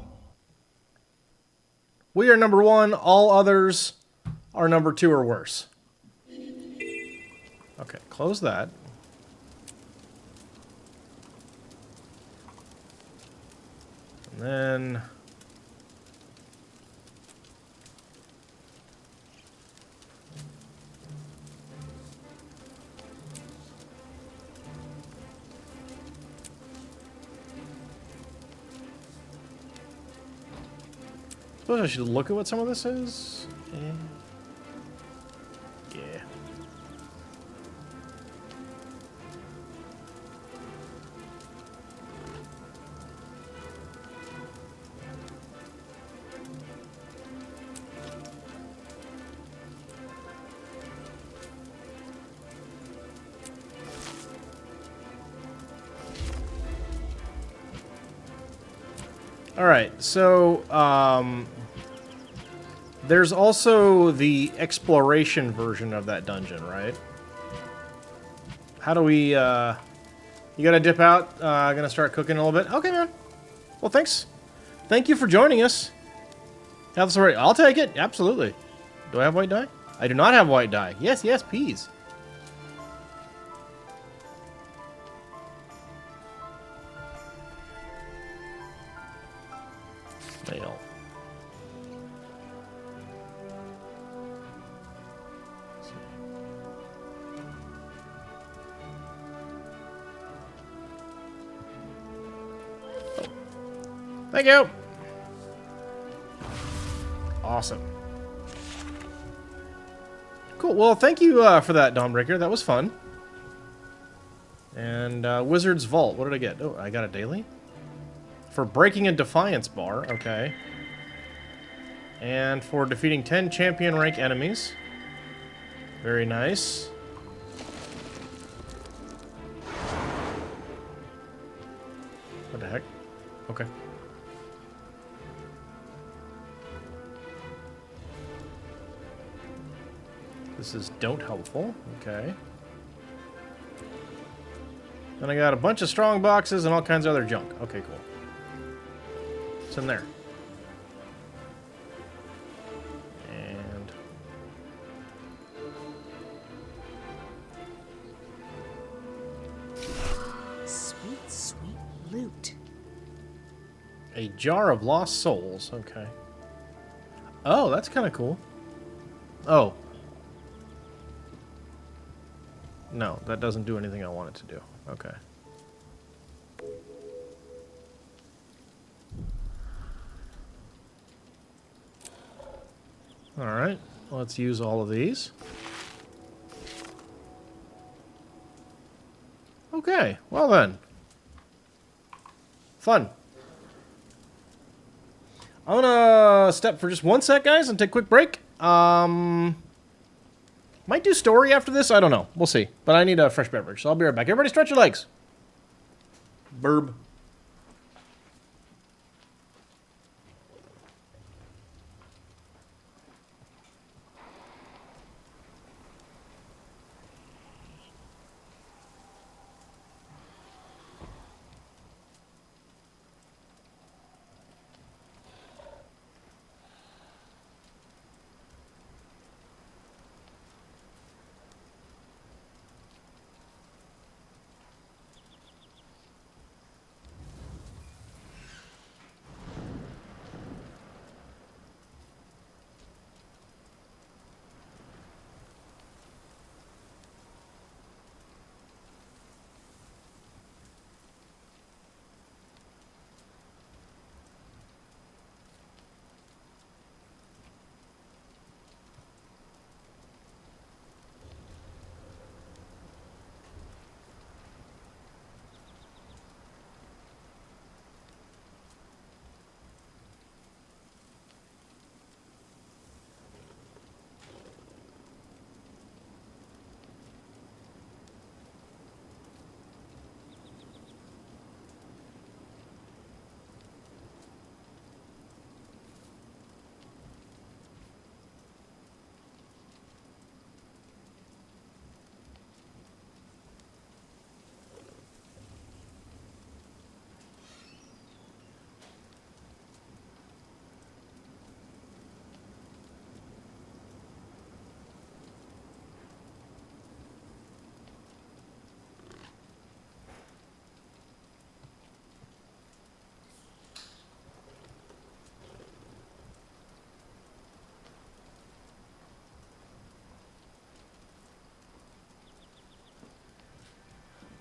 We are number 1. All others are number 2 or worse. Okay, close that. And then... suppose I should look at what some of this is. Yeah. All right, so there's also the exploration version of that dungeon, right? How do we? You gotta dip out. Gonna start cooking a little bit. Okay, man. Well, thanks. Thank you for joining us. Have the story. I'll take it. Absolutely. Do I have white dye? I do not have white dye. Yes, yes, peas. Mail. Thank you. Awesome. Cool. Well, thank you for that, Dawnbreaker. That was fun. And Wizard's Vault. What did I get? Oh, I got a daily? For breaking a Defiance bar. Okay. And for defeating 10 champion rank enemies. Very nice. What the heck? Okay. This is don't helpful. Okay. And I got a bunch of strong boxes and all kinds of other junk. Okay, cool. What's in there? And... Sweet, sweet loot. a jar of lost souls. Okay. Oh, that's kind of cool. Oh. No, that doesn't do anything I want it to do. Okay. Alright, let's use all of these. Okay, well then. Fun. I'm gonna step for just one sec, guys, and take a quick break. Might do story after this, I don't know. We'll see. But I need a fresh beverage, so I'll be right back. Everybody stretch your legs. Burb.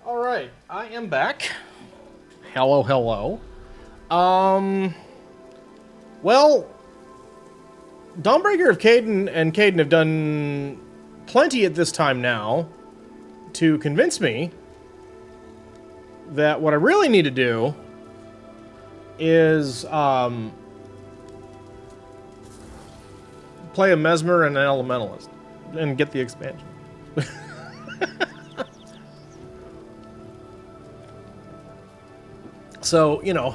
All right, I am back. Hello, hello. Well, Dawnbreaker of Caden and Caden have done plenty at this time now to convince me that what I really need to do is play a Mesmer and an Elementalist and get the expansion. So, you know,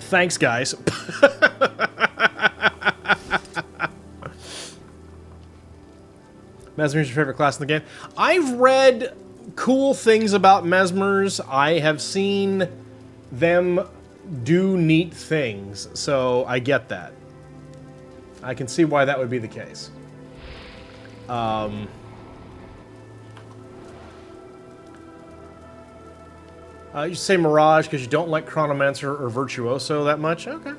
thanks, guys. Mesmer's your favorite class in the game? I've read cool things about Mesmers. I have seen them do neat things, so I get that. I can see why that would be the case. You say Mirage because you don't like Chronomancer or Virtuoso that much? Okay.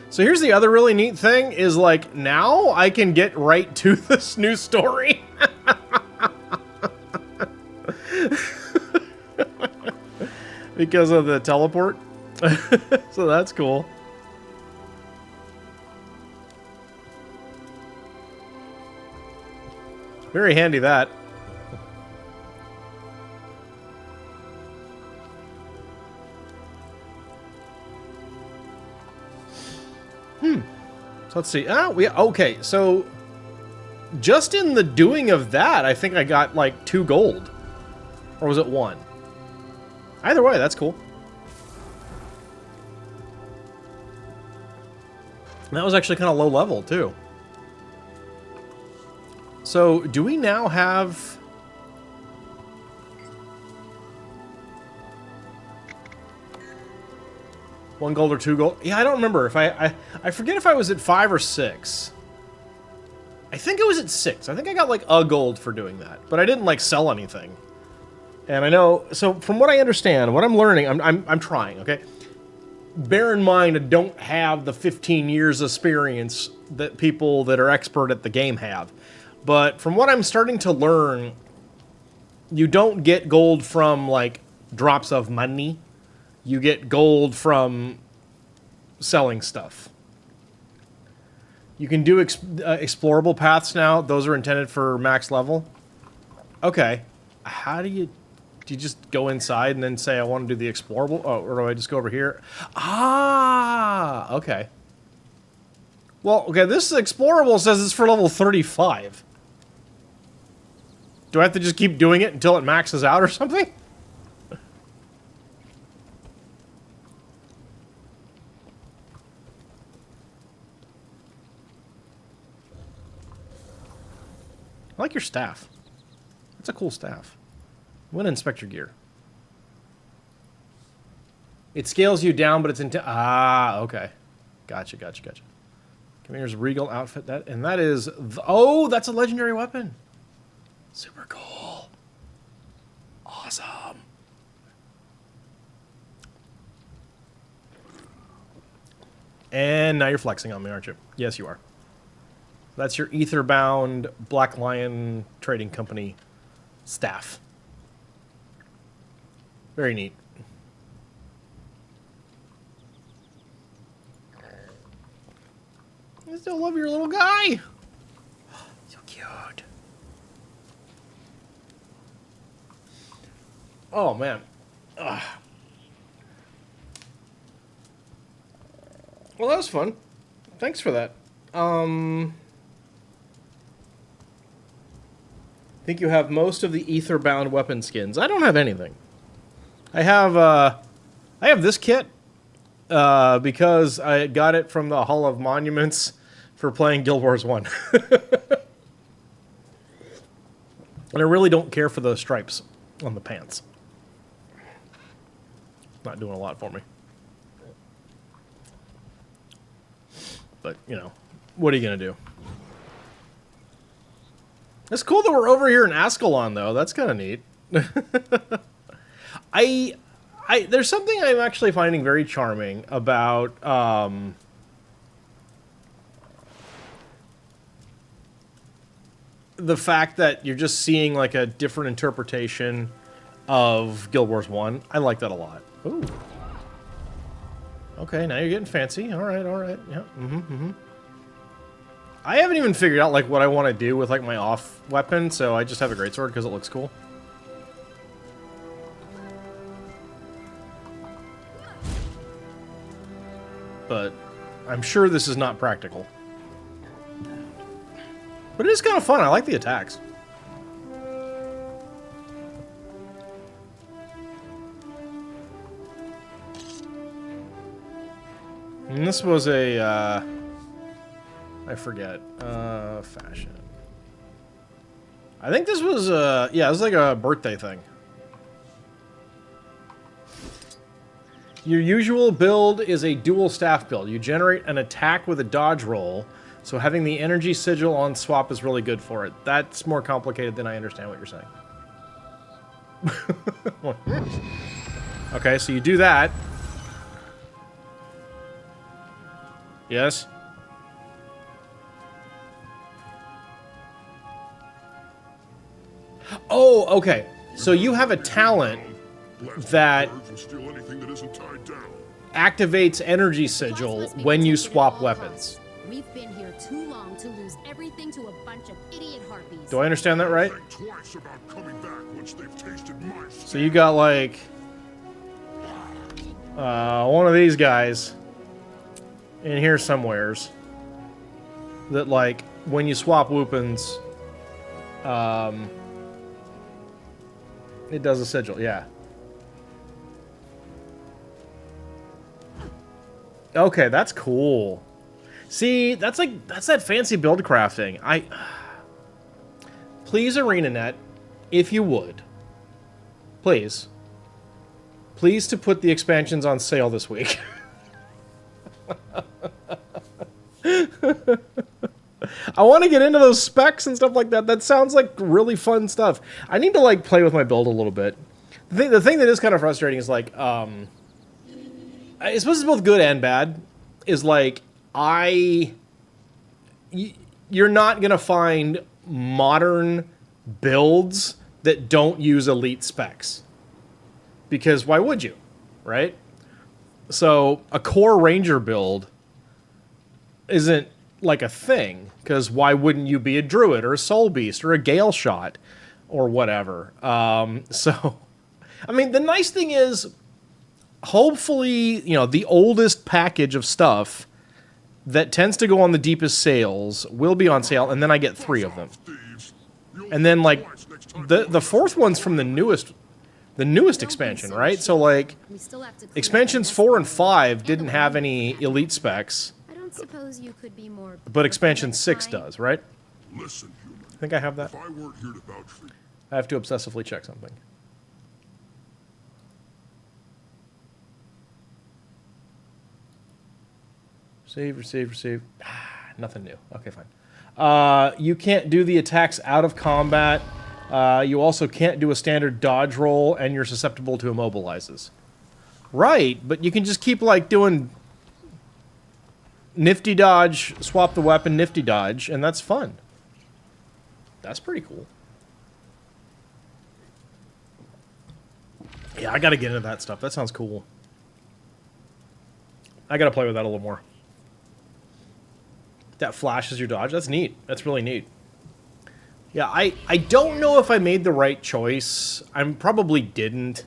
So here's the other really neat thing, is like, now I can get right to this new story. Because of the teleport. So that's cool. Very handy, that. So let's see. Okay, so just in the doing of that, I think I got like 2 gold. Or was it 1? Either way, that's cool. And that was actually kind of low level, too. So, do we now have... One gold or 2 gold? Yeah, I don't remember. If I forget if I was at 5 or 6. I think it was at 6. I think I got like a gold for doing that. But I didn't like sell anything. And I know... So, from what I understand, what I'm learning... I'm trying, okay? Bear in mind, I don't have the 15 years experience that people that are expert at the game have. But from what I'm starting to learn, you don't get gold from, like, drops of money. You get gold from selling stuff. You can do explorable paths now. Those are intended for max level. Okay. How do you... Do you just go inside and then say, I want to do the explorable? Oh, or do I just go over here? Ah, okay. Well, okay, this explorable says it's for level 35. Do I have to just keep doing it until it maxes out or something? I like your staff. That's a cool staff. I'm going to inspect your gear. It scales you down, but it's into... Ah, okay. Gotcha, gotcha, gotcha. Commander's Regal outfit. That is... Oh, that's a legendary weapon. Super cool. Awesome. And now you're flexing on me, aren't you? Yes, you are. That's your Etherbound Black Lion Trading Company staff. Very neat. I still love your little guy. So cute. Oh, man. Ugh. Well, that was fun. Thanks for that. I think you have most of the Etherbound weapon skins. I don't have anything. I have this kit because I got it from the Hall of Monuments for playing Guild Wars 1. And I really don't care for the stripes on the pants. Not doing a lot for me. But, you know, what are you going to do? It's cool that we're over here in Ascalon, though. That's kind of neat. There's something I'm actually finding very charming about the fact that you're just seeing like a different interpretation of Guild Wars 1. I like that a lot. Ooh. Okay, now you're getting fancy. All right, all right. Yeah. I haven't even figured out like what I want to do with like my off weapon, so I just have a greatsword because it looks cool. But I'm sure this is not practical. But it is kind of fun. I like the attacks. And this was a, I forget, fashion. I think this was, yeah, it was like a birthday thing. Your usual build is a dual staff build. You generate an attack with a dodge roll, so having the energy sigil on swap is really good for it. That's more complicated than I understand what you're saying. Okay, so you do that. Yes? Oh, okay. So you have a talent that activates energy sigil when you swap weapons. We've been here too long to lose everything to a bunch of idiot harpies. Do I understand that right? So you got like one of these guys in here somewheres that like when you swap weapons it does a sigil, yeah. Okay, that's cool. See, that's that fancy build crafting. Please, ArenaNet, if you would, please to put the expansions on sale this week. I want to get into those specs and stuff like that. That sounds like really fun stuff. I need to like play with my build a little bit. The thing that is kind of frustrating is like, I suppose it's both good and bad. Is like you're not gonna find modern builds that don't use elite specs, because why would you, right? So a core ranger build isn't like a thing, because why wouldn't you be a druid or a soul beast or a gale shot or whatever? So, I mean, the nice thing is, hopefully, you know, the oldest package of stuff that tends to go on the deepest sales will be on sale, and then I get 3 of them. And then, like, the fourth one's from the newest expansion, right? So, like, expansions 4 and 5 didn't have any elite specs. Suppose you could be more, but expansion 6 does, right? Listen, human. I think I have that. If I weren't here to vouch for you, I have to obsessively check something. Save, receive. Nothing new. Okay, fine. You can't do the attacks out of combat. You also can't do a standard dodge roll, and you're susceptible to immobilizes. Right, but you can just keep, like, doing nifty dodge, swap the weapon, nifty dodge, and that's fun. That's pretty cool. Yeah, I gotta get into that stuff. That sounds cool. I gotta play with that a little more. That flashes your dodge. That's neat. That's really neat. Yeah, I don't know if I made the right choice. I probably didn't,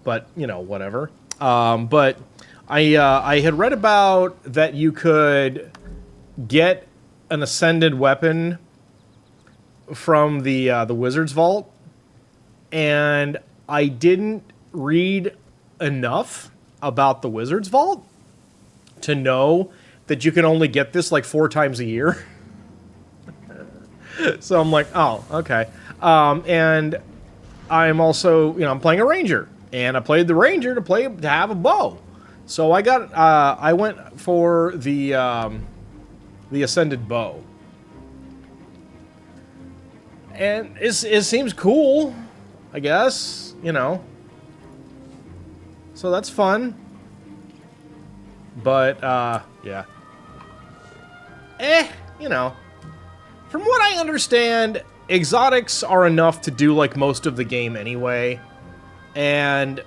but, you know, whatever. But I had read about that you could get an ascended weapon from the Wizard's Vault, and I didn't read enough about the Wizard's Vault to know that you can only get this like 4 times a year. So I'm like, oh, okay. And I'm also, you know, I'm playing a ranger, and I played the ranger to have a bow. So I went for the ascended bow, and it seems cool, I guess, you know. So that's fun, but yeah, you know, from what I understand, exotics are enough to do like most of the game anyway. And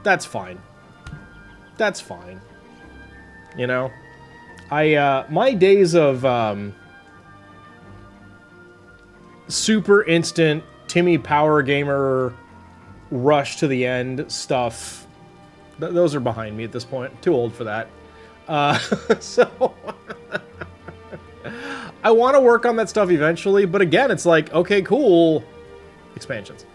that's fine. That's fine. You know? My days of, super instant Timmy Power Gamer rush to the end stuff, those are behind me at this point. Too old for that. So I want to work on that stuff eventually, but again, it's like, okay, cool. Expansions.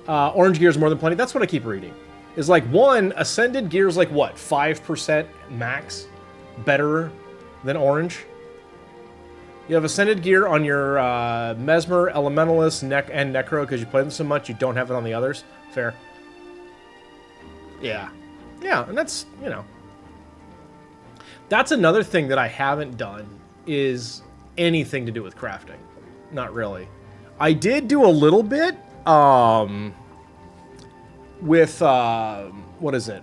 Orange Gear's more than plenty. That's what I keep reading. Is like, one, Ascended Gear's like, what, 5% max better than Orange? You have Ascended Gear on your Mesmer, Elementalist, and Necro, because you play them so much, you don't have it on the others. Fair. Yeah. Yeah, and that's, you know. That's another thing that I haven't done, is anything to do with crafting. Not really. I did do a little bit, with, what is it?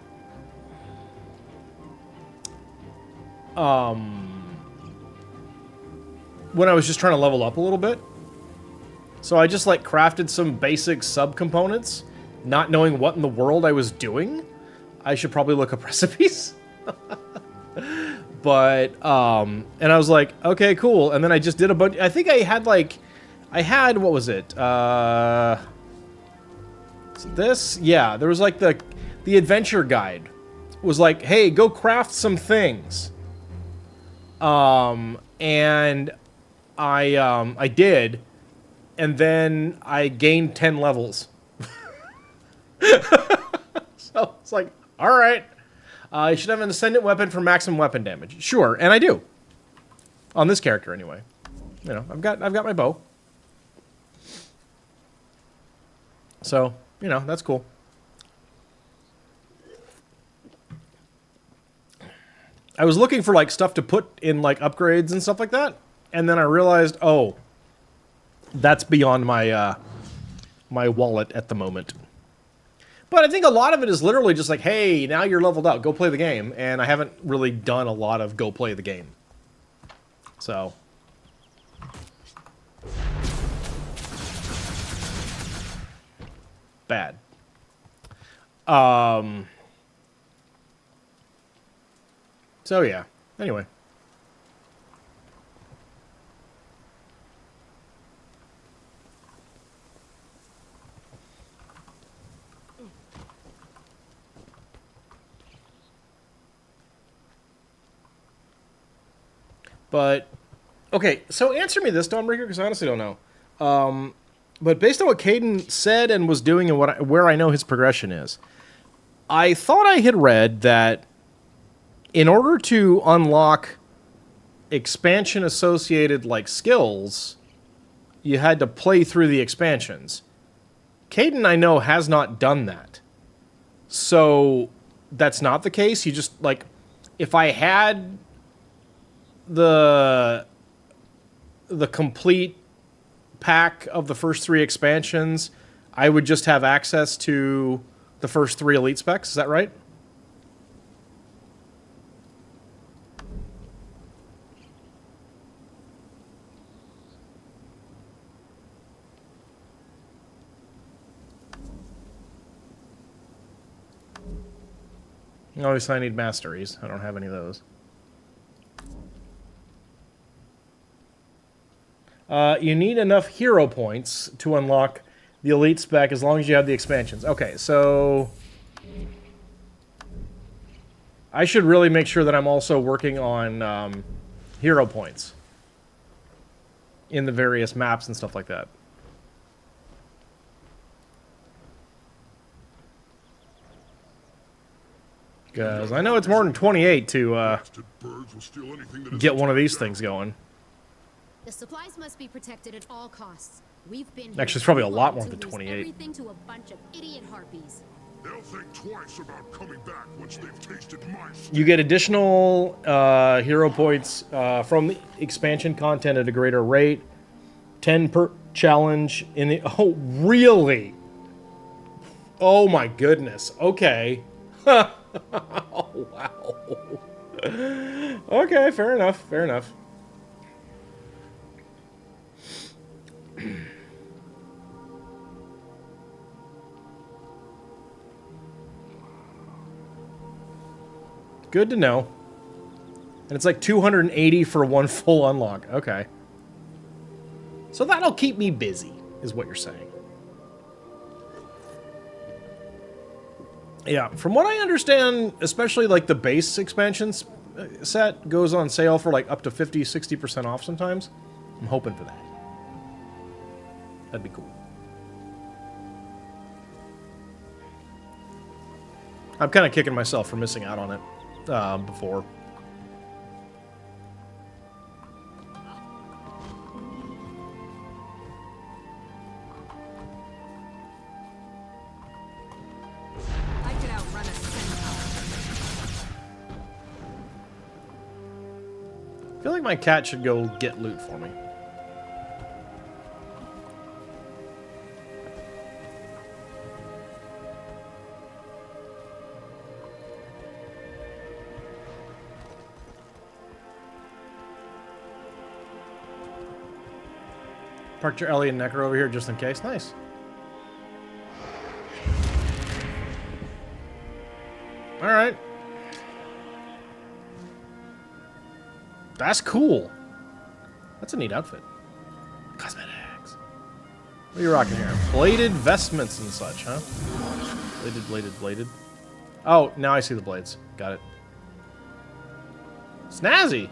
When I was just trying to level up a little bit. So I just, like, crafted some basic subcomponents, not knowing what in the world I was doing. I should probably look up recipes. But, and I was like, okay, cool. And then I just did a bunch. I think I had, like, what was it? This? Yeah, there was, like, the adventure guide was like, hey, go craft some things. And I did, and then I gained 10 levels. So it's like, all right, I should have an ascendant weapon for maximum weapon damage. Sure, and I do. On this character, anyway. You know, I've got my bow. So, you know, that's cool. I was looking for, like, stuff to put in, like, upgrades and stuff like that, and then I realized, oh, that's beyond my, my wallet at the moment. But I think a lot of it is literally just like, hey, now you're leveled up, go play the game, and I haven't really done a lot of go play the game. So. Bad. So yeah. Anyway. But, okay, so answer me this, Dawnbreaker, because I honestly don't know. But based on what Caden said and was doing and where I know his progression is, I thought I had read that in order to unlock expansion-associated, like, skills, you had to play through the expansions. Caden, I know, has not done that. So, that's not the case. You just, like, if I had the complete pack of the first 3 expansions, I would just have access to the first 3 elite specs. Is that right? Obviously, I need masteries. I don't have any of those. You need enough hero points to unlock the elite spec as long as you have the expansions. Okay, so I should really make sure that I'm also working on hero points in the various maps and stuff like that. Because I know it's more than 28 to get one of these things going. The supplies must be protected at all costs. We've been actually, it's probably a lot more than 28. Everything to a bunch of idiot harpies. They'll think twice about coming back once they've tasted my skin. You get additional hero points from the expansion content at a greater rate. 10 per challenge in the... Oh, really? Oh, my goodness. Okay. Oh, wow. Okay, fair enough. Fair enough. Good to know. And it's like 280 for one full unlock. Okay. So that'll keep me busy, is what you're saying. Yeah, from what I understand, especially like the base expansions set goes on sale for like up to 50-60% off sometimes. I'm hoping for that. That'd be cool. I'm kind of kicking myself for missing out on it before. I could outrun a centaur. I feel like my cat should go get loot for me. Parked your Ellie and Necker over here just in case. Nice. Alright. That's cool. That's a neat outfit. Cosmetics. What are you rocking here? Bladed vestments and such, huh? Bladed, bladed, bladed. Oh, now I see the blades. Got it. Snazzy.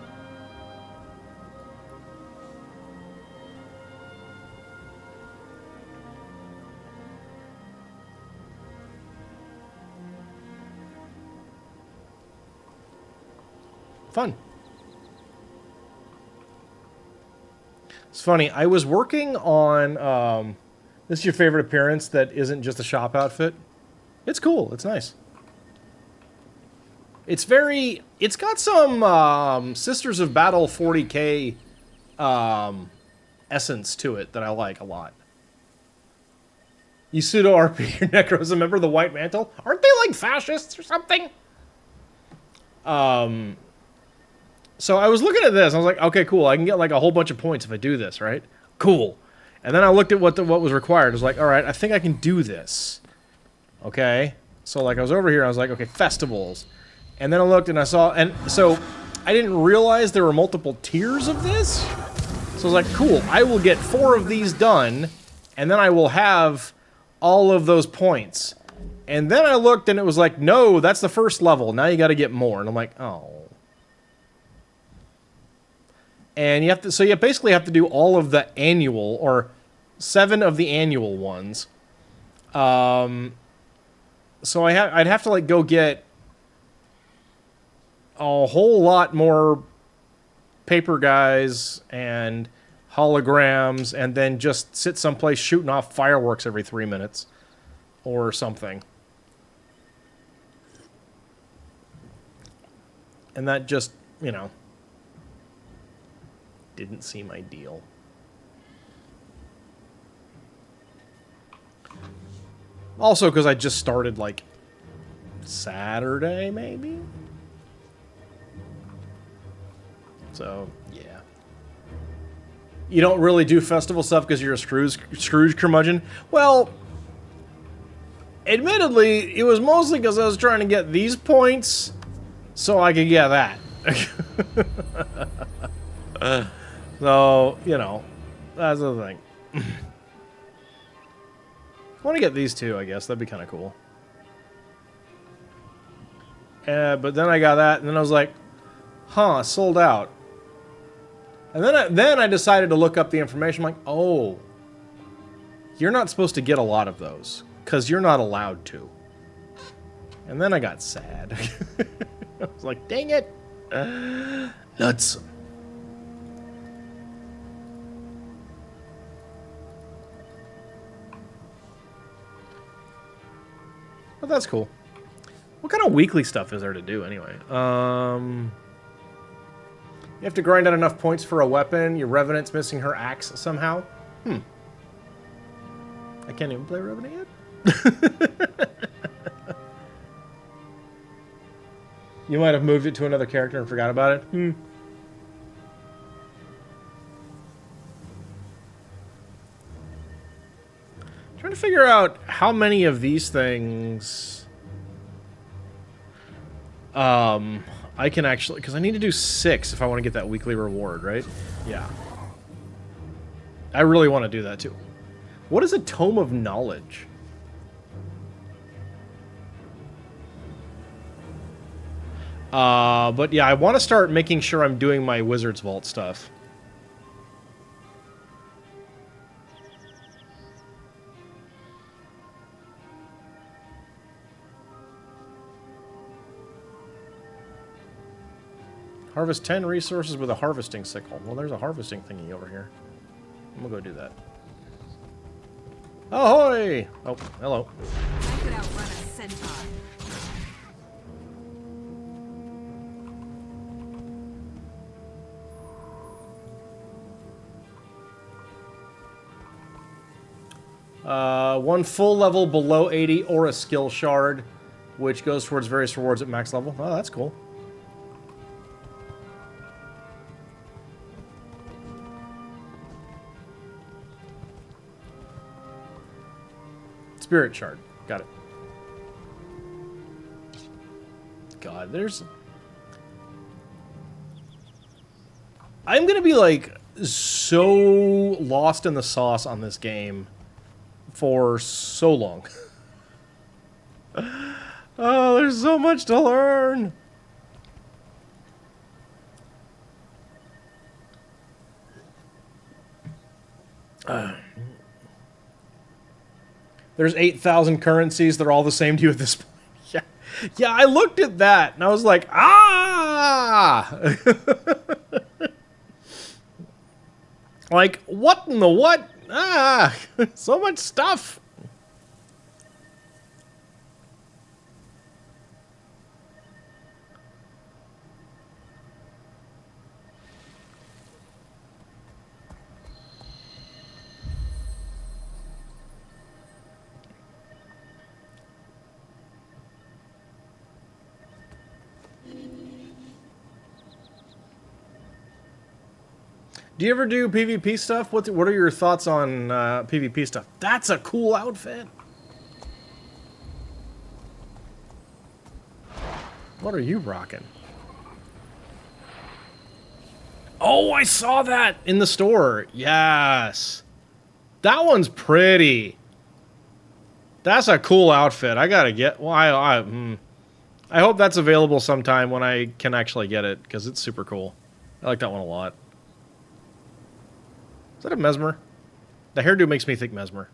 Fun. It's funny, I was working on, this is your favorite appearance that isn't just a shop outfit. It's cool, it's nice. It's very, it's got some, Sisters of Battle 40k, essence to it that I like a lot. You pseudo-RP your Necros, remember the White Mantle? Aren't they like fascists or something? So I was looking at this, I was like, okay, cool, I can get like a whole bunch of points if I do this, right? Cool. And then I looked at what was required. I was like, alright, I think I can do this. Okay? So like I was over here, I was like, okay, festivals. And then I looked and I saw, and so I didn't realize there were multiple tiers of this. So I was like, cool, I will get 4 of these done, and then I will have all of those points. And then I looked and it was like, no, that's the first level, now you gotta get more. And I'm like, oh. And you have to, so you basically have to do all of the annual, or 7 of the annual ones. So I'd have to like go get a whole lot more paper guys and holograms, and then just sit someplace shooting off fireworks every 3 minutes, or something. And that just, you know, didn't seem ideal. Also, because I just started, like, Saturday, maybe? So, yeah. You don't really do festival stuff because you're a Scrooge curmudgeon? Well, admittedly, it was mostly because I was trying to get these points so I could get that. So, you know, that's the thing. I want to get these two, I guess. That'd be kind of cool. But then I got that, and then I was like, huh, sold out. And then I decided to look up the information. I'm like, oh, you're not supposed to get a lot of those, because you're not allowed to. And then I got sad. I was like, dang it. Nuts. But that's cool. What kind of weekly stuff is there to do anyway? You have to grind out enough points for a weapon. Your Revenant's missing her axe somehow. I can't even play Revenant yet. You might have moved it to another character and forgot about it. Trying to figure out how many of these things I can actually, because I need to do 6 if I want to get that weekly reward, right? Yeah. I really want to do that too. What is a Tome of Knowledge? But yeah, I want to start making sure I'm doing my Wizard's Vault stuff. Harvest 10 resources with a harvesting sickle. Well, there's a harvesting thingy over here. I'm gonna go do that. Ahoy! Oh, hello. I could outrun a centaur. One full level below 80 or a skill shard, which goes towards various rewards at max level. Oh, that's cool. Spirit shard. Got it. God, there's... I'm gonna be, like, so lost in the sauce on this game for so long. Oh, there's so much to learn! There's 8,000 currencies. They're all the same to you at this point. Yeah, yeah. I looked at that and I was like, ah! Like, what in the what? Ah! So much stuff. Do you ever do PvP stuff? What are your thoughts on PvP stuff? That's a cool outfit. What are you rocking? Oh, I saw that in the store. Yes. That one's pretty. That's a cool outfit. I gotta get... Well, I hope that's available sometime when I can actually get it, because it's super cool. I like that one a lot. Is that a Mesmer? The hairdo makes me think Mesmer.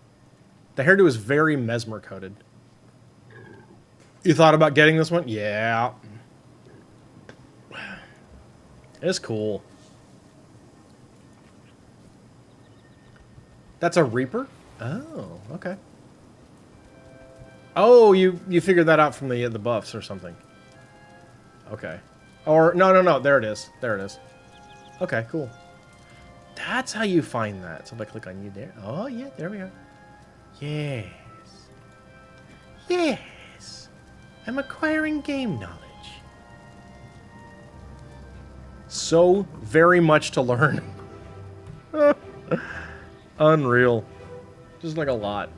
The hairdo is very Mesmer coated. You thought about getting this one? Yeah. It's cool. That's a Reaper? Oh, okay. Oh, you figured that out from the buffs or something. Okay. Or no, there it is. There it is. Okay, cool. That's how you find that. So if I click on you there. Oh, yeah, there we go. Yes. Yes. I'm acquiring game knowledge. So very much to learn. Unreal. Just like a lot.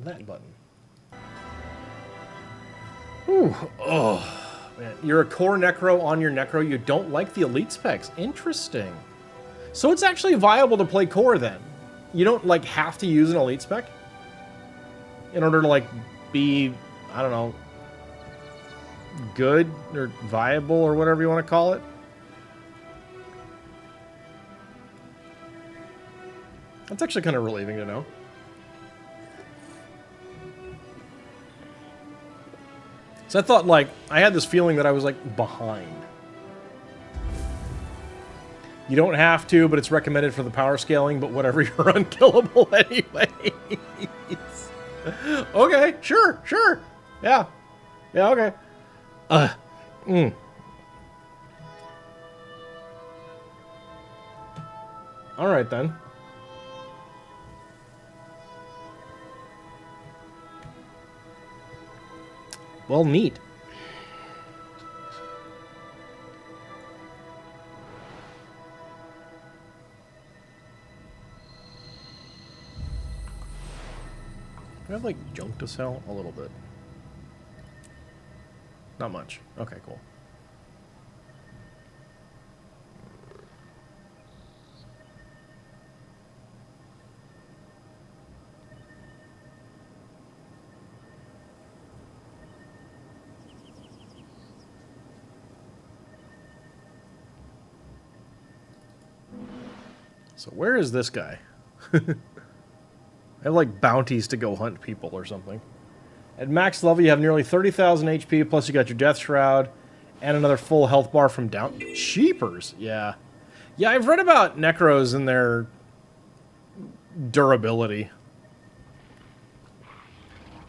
That button. Ooh, oh, man. You're a core necro on your necro. You don't like the elite specs. Interesting. So it's actually viable to play core then. You don't, like, have to use an elite spec in order to, like, be, I don't know, good or viable or whatever you want to call it. That's actually kind of relieving to know. So I thought, like, I had this feeling that I was, like, behind. You don't have to, but it's recommended for the power scaling, but whatever, you're unkillable anyways. Okay, sure. Yeah. Yeah, okay. Alright, then. Well, neat. I have, like, junk to sell? A little bit. Not much. Okay, cool. So where is this guy? I have, like, bounties to go hunt people or something. At max level, you have nearly 30,000 HP, plus you got your Death Shroud, and another full health bar from down... Cheapers! Yeah. Yeah, I've read about Necros and their durability.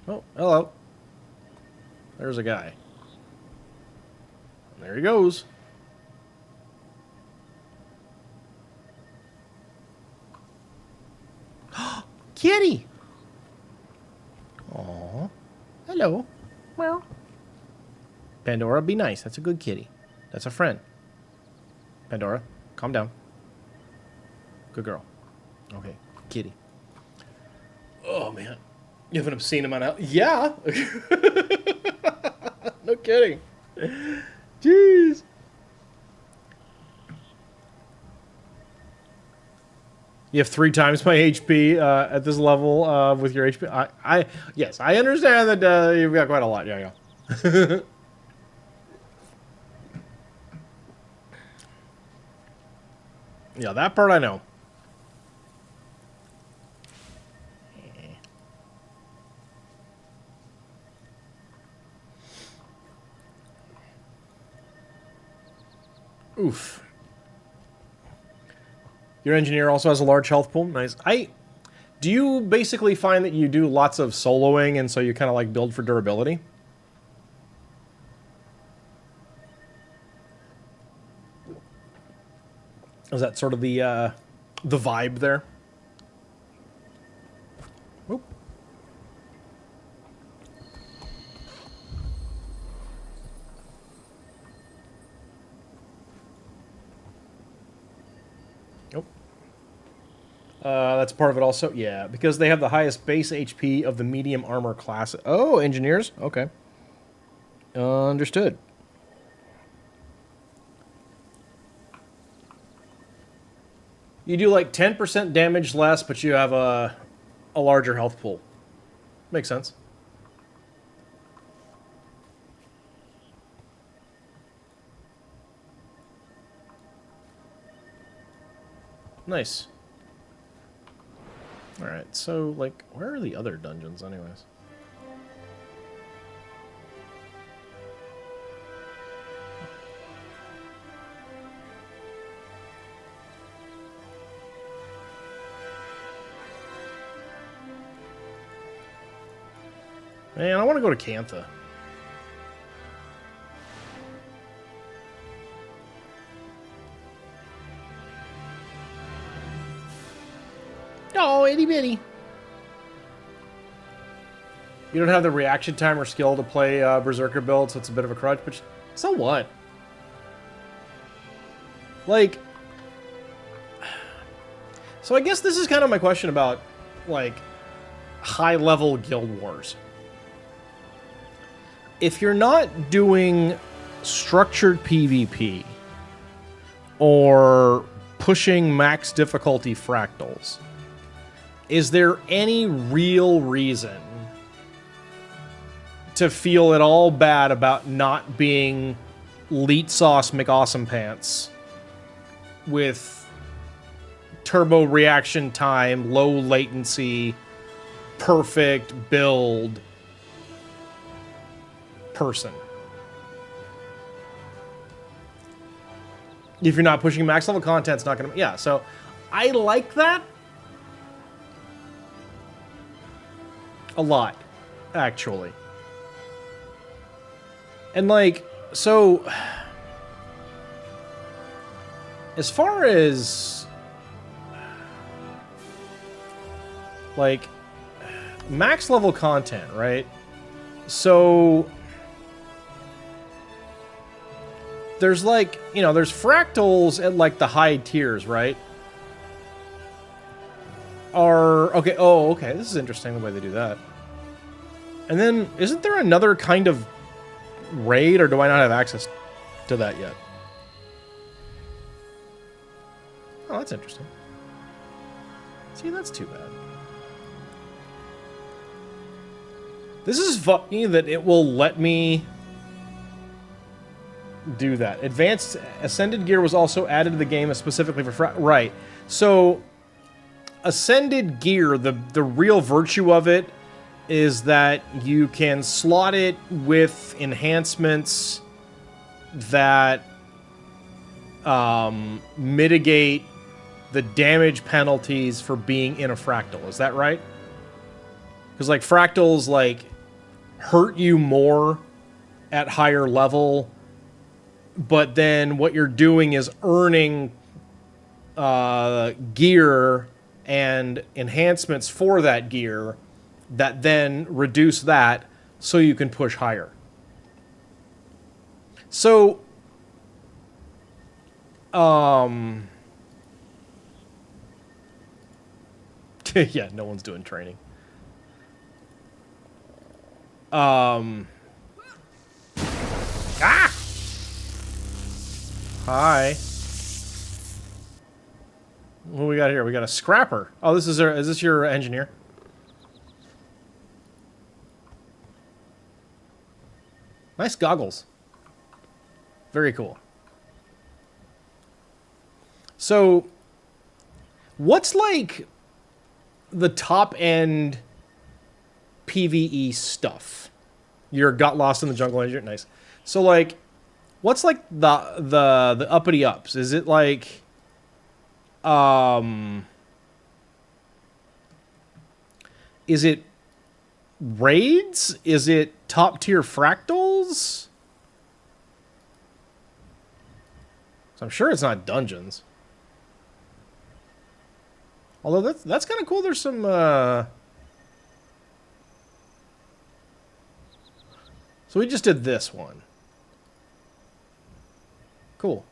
Oh, hello. There's a guy. There he goes. Kitty! Aww. Hello. Well. Pandora, be nice. That's a good kitty. That's a friend. Pandora, calm down. Good girl. Okay, kitty. Oh, man. You have an obscene amount of... Yeah! No kidding. Jeez. You have 3 times my HP at this level with your HP. Yes, I understand that you've got quite a lot. Yeah, yeah. Yeah, that part I know. Oof. Your engineer also has a large health pool. Nice. Do you basically find that you do lots of soloing and so you kind of like build for durability? Is that sort of the vibe there? Oop. Nope. That's part of it also. Yeah, because they have the highest base HP of the medium armor class. Oh, engineers? Okay. Understood. You do like 10% damage less, but you have a larger health pool. Makes sense. Nice. Alright, so, like, where are the other dungeons, anyways? Man, I want to go to Cantha. Oh, itty bitty. You don't have the reaction time or skill to play Berserker build, so it's a bit of a crutch, but so what? Like... So I guess this is kind of my question about, like, high-level guild wars. If you're not doing structured PvP or pushing max difficulty fractals, is there any real reason to feel at all bad about not being Leet Sauce McAwesome Pants with turbo reaction time, low latency, perfect build person? If you're not pushing max level content, it's not gonna... Yeah, so I like that a lot, actually. And like, so as far as like max level content, right? So there's like, you know, there's fractals at like the high tiers, right? Okay, oh, okay, this is interesting the way they do that. And then, isn't there another kind of raid, or do I not have access to that yet? Oh, that's interesting. See, that's too bad. This is funny that it will let me do that. Advanced Ascended gear was also added to the game specifically for right. So, Ascended gear, the real virtue of it is that you can slot it with enhancements that mitigate the damage penalties for being in a fractal. Is that right? Because, like, fractals, like, hurt you more at higher level, but then what you're doing is earning gear and enhancements for that gear that then reduce that so you can push higher. So, yeah, no one's doing training. Ah! Hi. What do we got here? We got a scrapper. Oh, is this your engineer? Nice goggles. Very cool. So, what's like the top end PvE stuff? You're got lost in the jungle engineer. Nice. So, like, what's like the uppity ups? Is it like is it raids? Is it top tier fractals? So I'm sure it's not dungeons. Although that's kind of cool. There's some so we just did this one. Cool.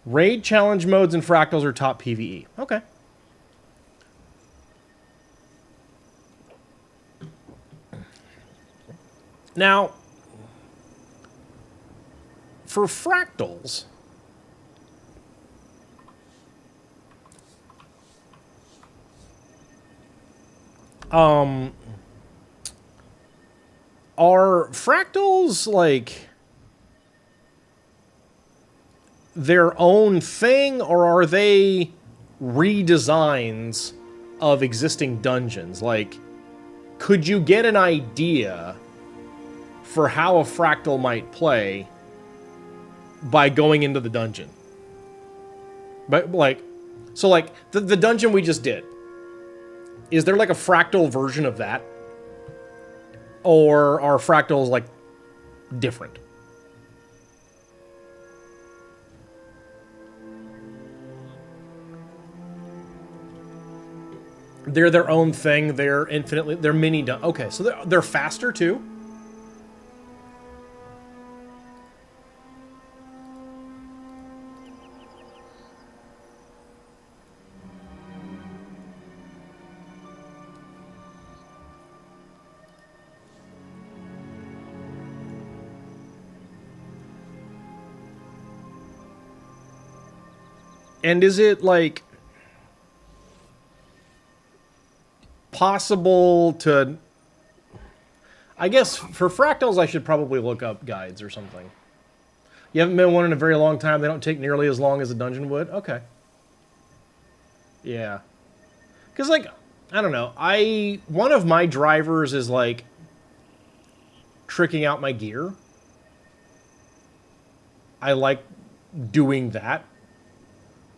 Raid challenge modes and fractals are top PvE. Okay. Now, for fractals, are fractals like their own thing, or are they redesigns of existing dungeons? Like, could you get an idea for how a fractal might play by going into the dungeon? But like, so like the dungeon we just did, is there like a fractal version of that? Or are fractals like different? They're their own thing. They're infinitely. They're mini. Okay, so they're faster too. And is it like possible to... I guess for fractals I should probably look up guides or something. You haven't been one in a very long time. They don't take nearly as long as a dungeon would. Okay. Yeah. Because, like, I don't know. One of my drivers is, like, tricking out my gear. I like doing that.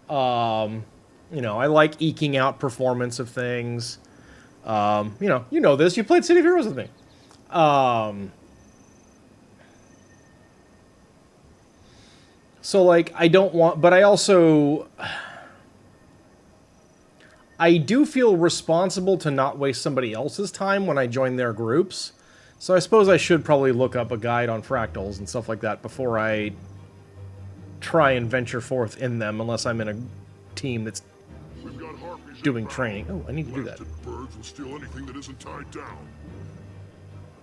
You know, I like eking out performance of things. You know this. You played City of Heroes with me. So, like, I don't want... But I also... I do feel responsible to not waste somebody else's time when I join their groups. So I suppose I should probably look up a guide on fractals and stuff like that before I try and venture forth in them, unless I'm in a team that's doing training. Oh, I need to do that. Birds will steal anything that isn't tied down.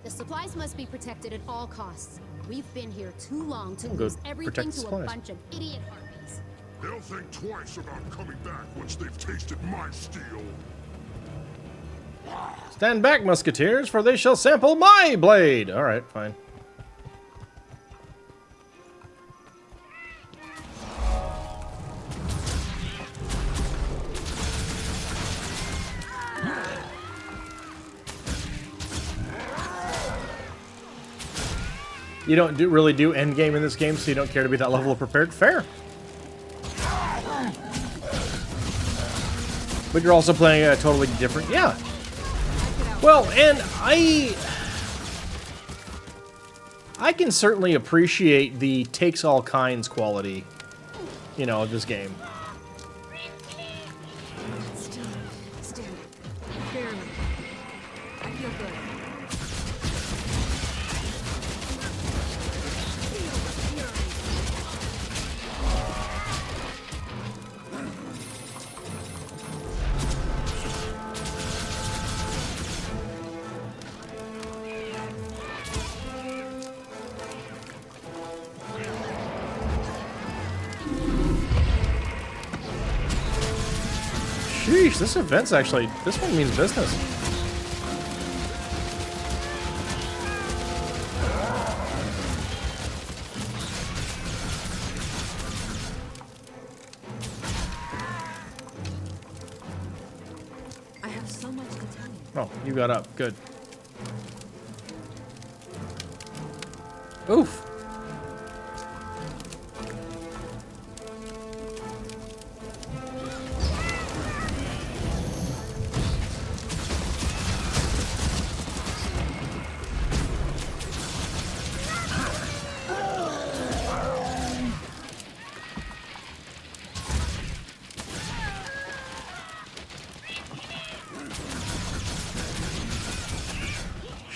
The supplies must be protected at all costs. We've been here too long to Go lose everything protect to a supplies. bunch of idiot harpies. They'll think twice about coming back once they've tasted my steel. Stand back, musketeers, for they shall sample my blade! Alright, fine. You don't really do endgame in this game, so you don't care to be that level of prepared? Fair. But you're also playing a totally different... Yeah. Well, and I can certainly appreciate the takes all kinds quality, you know, of this game. Still. Barely. I feel good. Sheesh, this event's actually... This one means business. I have so much to tell you. Oh, you got up. Good. Oof.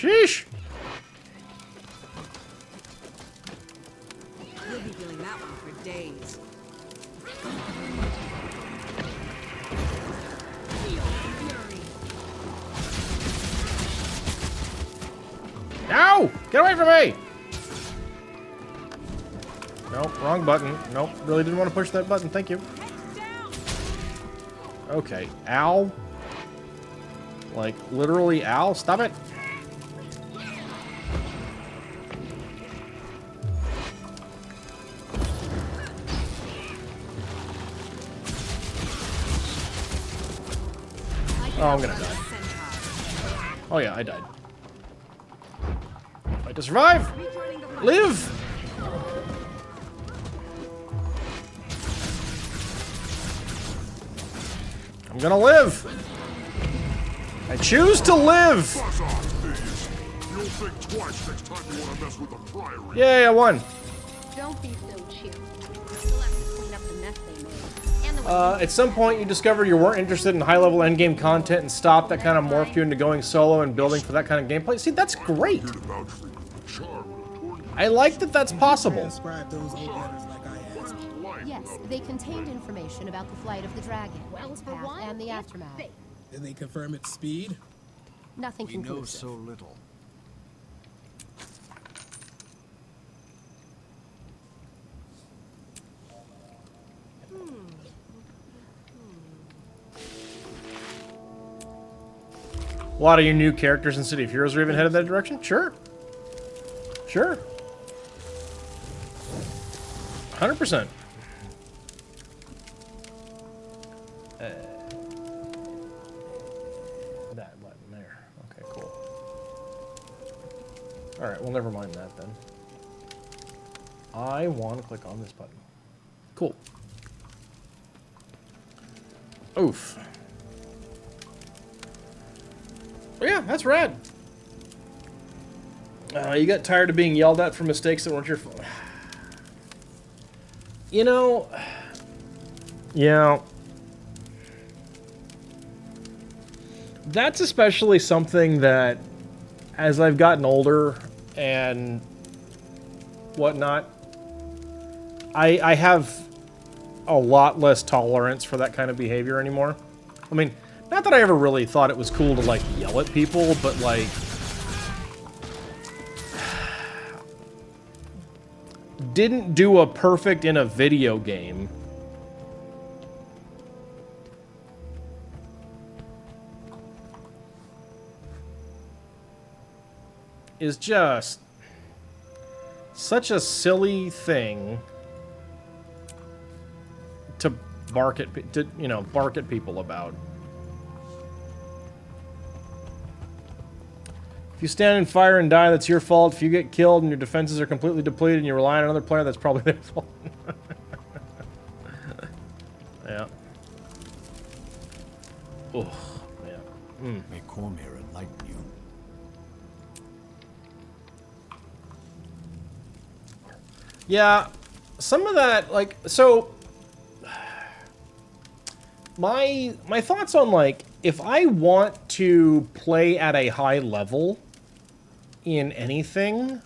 Sheesh. You'll be feeling that one for days. Ow! Get away from me! Nope, wrong button. Nope, really didn't want to push that button. Thank you. Okay, ow. Like, literally, ow. Stop it. Oh, I'm gonna die. Oh yeah, I died. Fight to survive! Live! I'm gonna live! I choose to live! Buzz off, thieves. You'll think twice next time you want to mess with the Priory. Yay, I won. Don't be so cheap. We still have to clean up the mess they made. And the At some point, you discovered you weren't interested in high-level endgame content and stopped. That kind of morphed you into going solo and building for that kind of gameplay. See, that's great. Heard about Freak with the charm of the tournament. I like that that's possible. Transcribe those old letters like I asked. Yes, they contained information about the flight of the dragon, its path, and the aftermath. Did they confirm its speed? Nothing We know conclusive. so little. A lot of your new characters in City of Heroes are even headed that direction? Sure. Sure. 100%. That button there. Okay, cool. Alright, well, never mind that then. I want to click on this button. Cool. Oof. Oh, yeah, that's rad. You got tired of being yelled at for mistakes that weren't your fault. You know, yeah. That's especially something that, as I've gotten older and whatnot, I have a lot less tolerance for that kind of behavior anymore. I mean, not that I ever really thought it was cool to, like, yell at people, but, like... didn't do a perfect in a video game. Is just such a silly thing to bark at people about. If you stand in fire and die, that's your fault. If you get killed and your defenses are completely depleted and you rely on another player, that's probably their fault. Yeah. Oh, yeah. May Cormyr enlighten you. Yeah, some of that, like, so... My thoughts on, like, if I want to play at a high level in anything,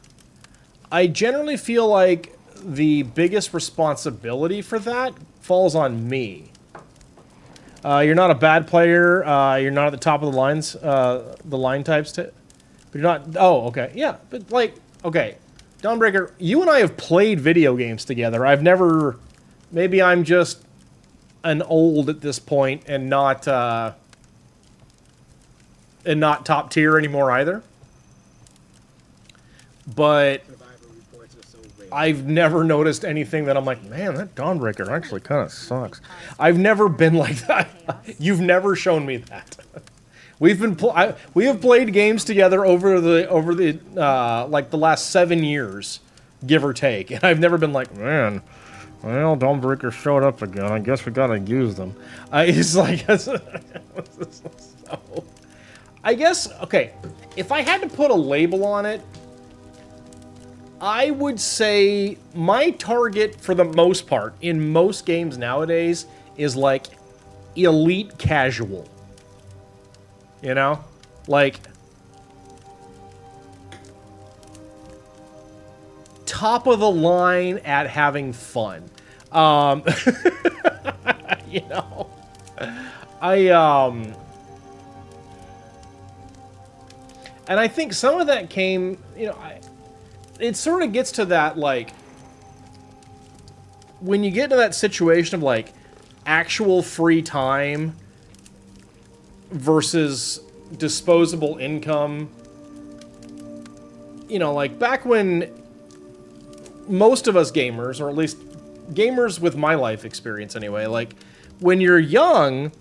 I generally feel like the biggest responsibility for that falls on me. You're not a bad player. You're not at the top of the lines, the line types. But you're not... Oh, okay. Yeah, but, like, okay. Dawnbreaker, you and I have played video games together. I've never... Maybe I'm just an old at this point and not top tier anymore either. But I've never noticed anything that I'm like, man, that Dawnbreaker actually kind of sucks. I've never been like that. You've never shown me that. We have played games together over the like the last 7 years, give or take, and I've never been like, man, well, Dawnbreaker showed up again. I guess we gotta use them. It's like, so, I guess, okay, if I had to put a label on it, I would say my target, for the most part, in most games nowadays, is like elite casual. You know? Like, top of the line at having fun. You know? And I think some of that came, you know, it sort of gets to that, like, when you get to that situation of, like, actual free time versus disposable income. You know, like, back when most of us gamers, or at least gamers with my life experience anyway, like, when you're young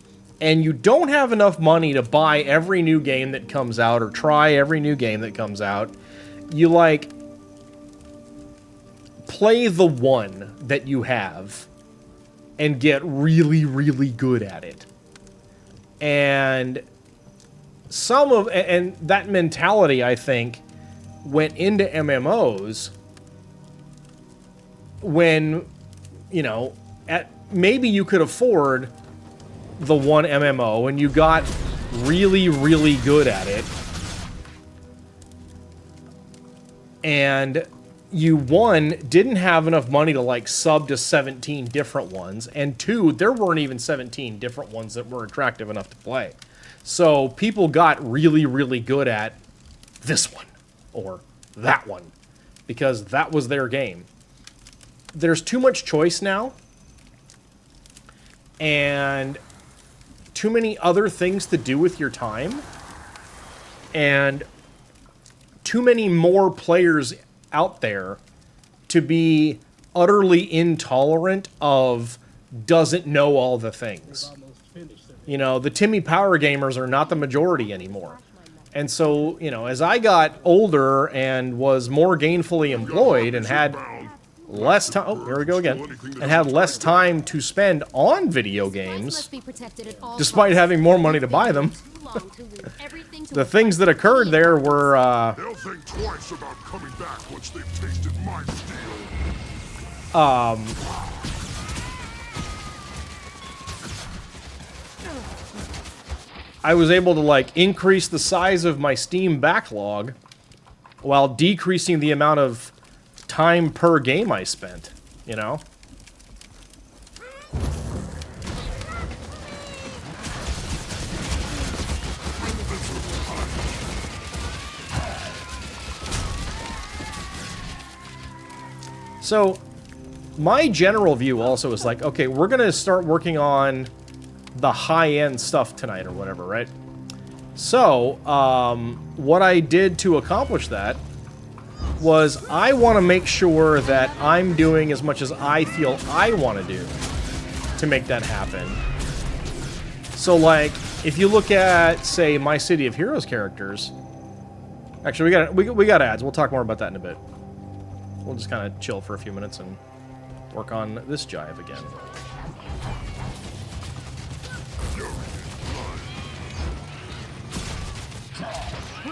and you don't have enough money to buy every new game that comes out or try every new game that comes out, you, like, play the one that you have and get really, really good at it. And and that mentality, I think, went into MMOs when, you know, maybe you could afford the one MMO and you got really, really good at it. And you, one, didn't have enough money to, like, sub to 17 different ones, and two, there weren't even 17 different ones that were attractive enough to play. So people got really, really good at this one, or that one, because that was their game. There's too much choice now, and too many other things to do with your time, and too many more players out there to be utterly intolerant of doesn't know all the things. You know, the Timmy Power gamers are not the majority anymore. And so, you know, as I got older and was more gainfully employed and had less time, oh, here we go again, and had less time to spend on video games, despite having more money to buy them, the things that occurred there were, They'll think twice about coming back once they've tasted my steel. I was able to, like, increase the size of my Steam backlog while decreasing the amount of time per game I spent, you know? So, my general view also is like, okay, we're going to start working on the high-end stuff tonight or whatever, right? So, what I did to accomplish that was I want to make sure that I'm doing as much as I feel I want to do to make that happen. So, like, if you look at, say, my City of Heroes characters... Actually, we got ads. We'll talk more about that in a bit. We'll just kind of chill for a few minutes and work on this jive again.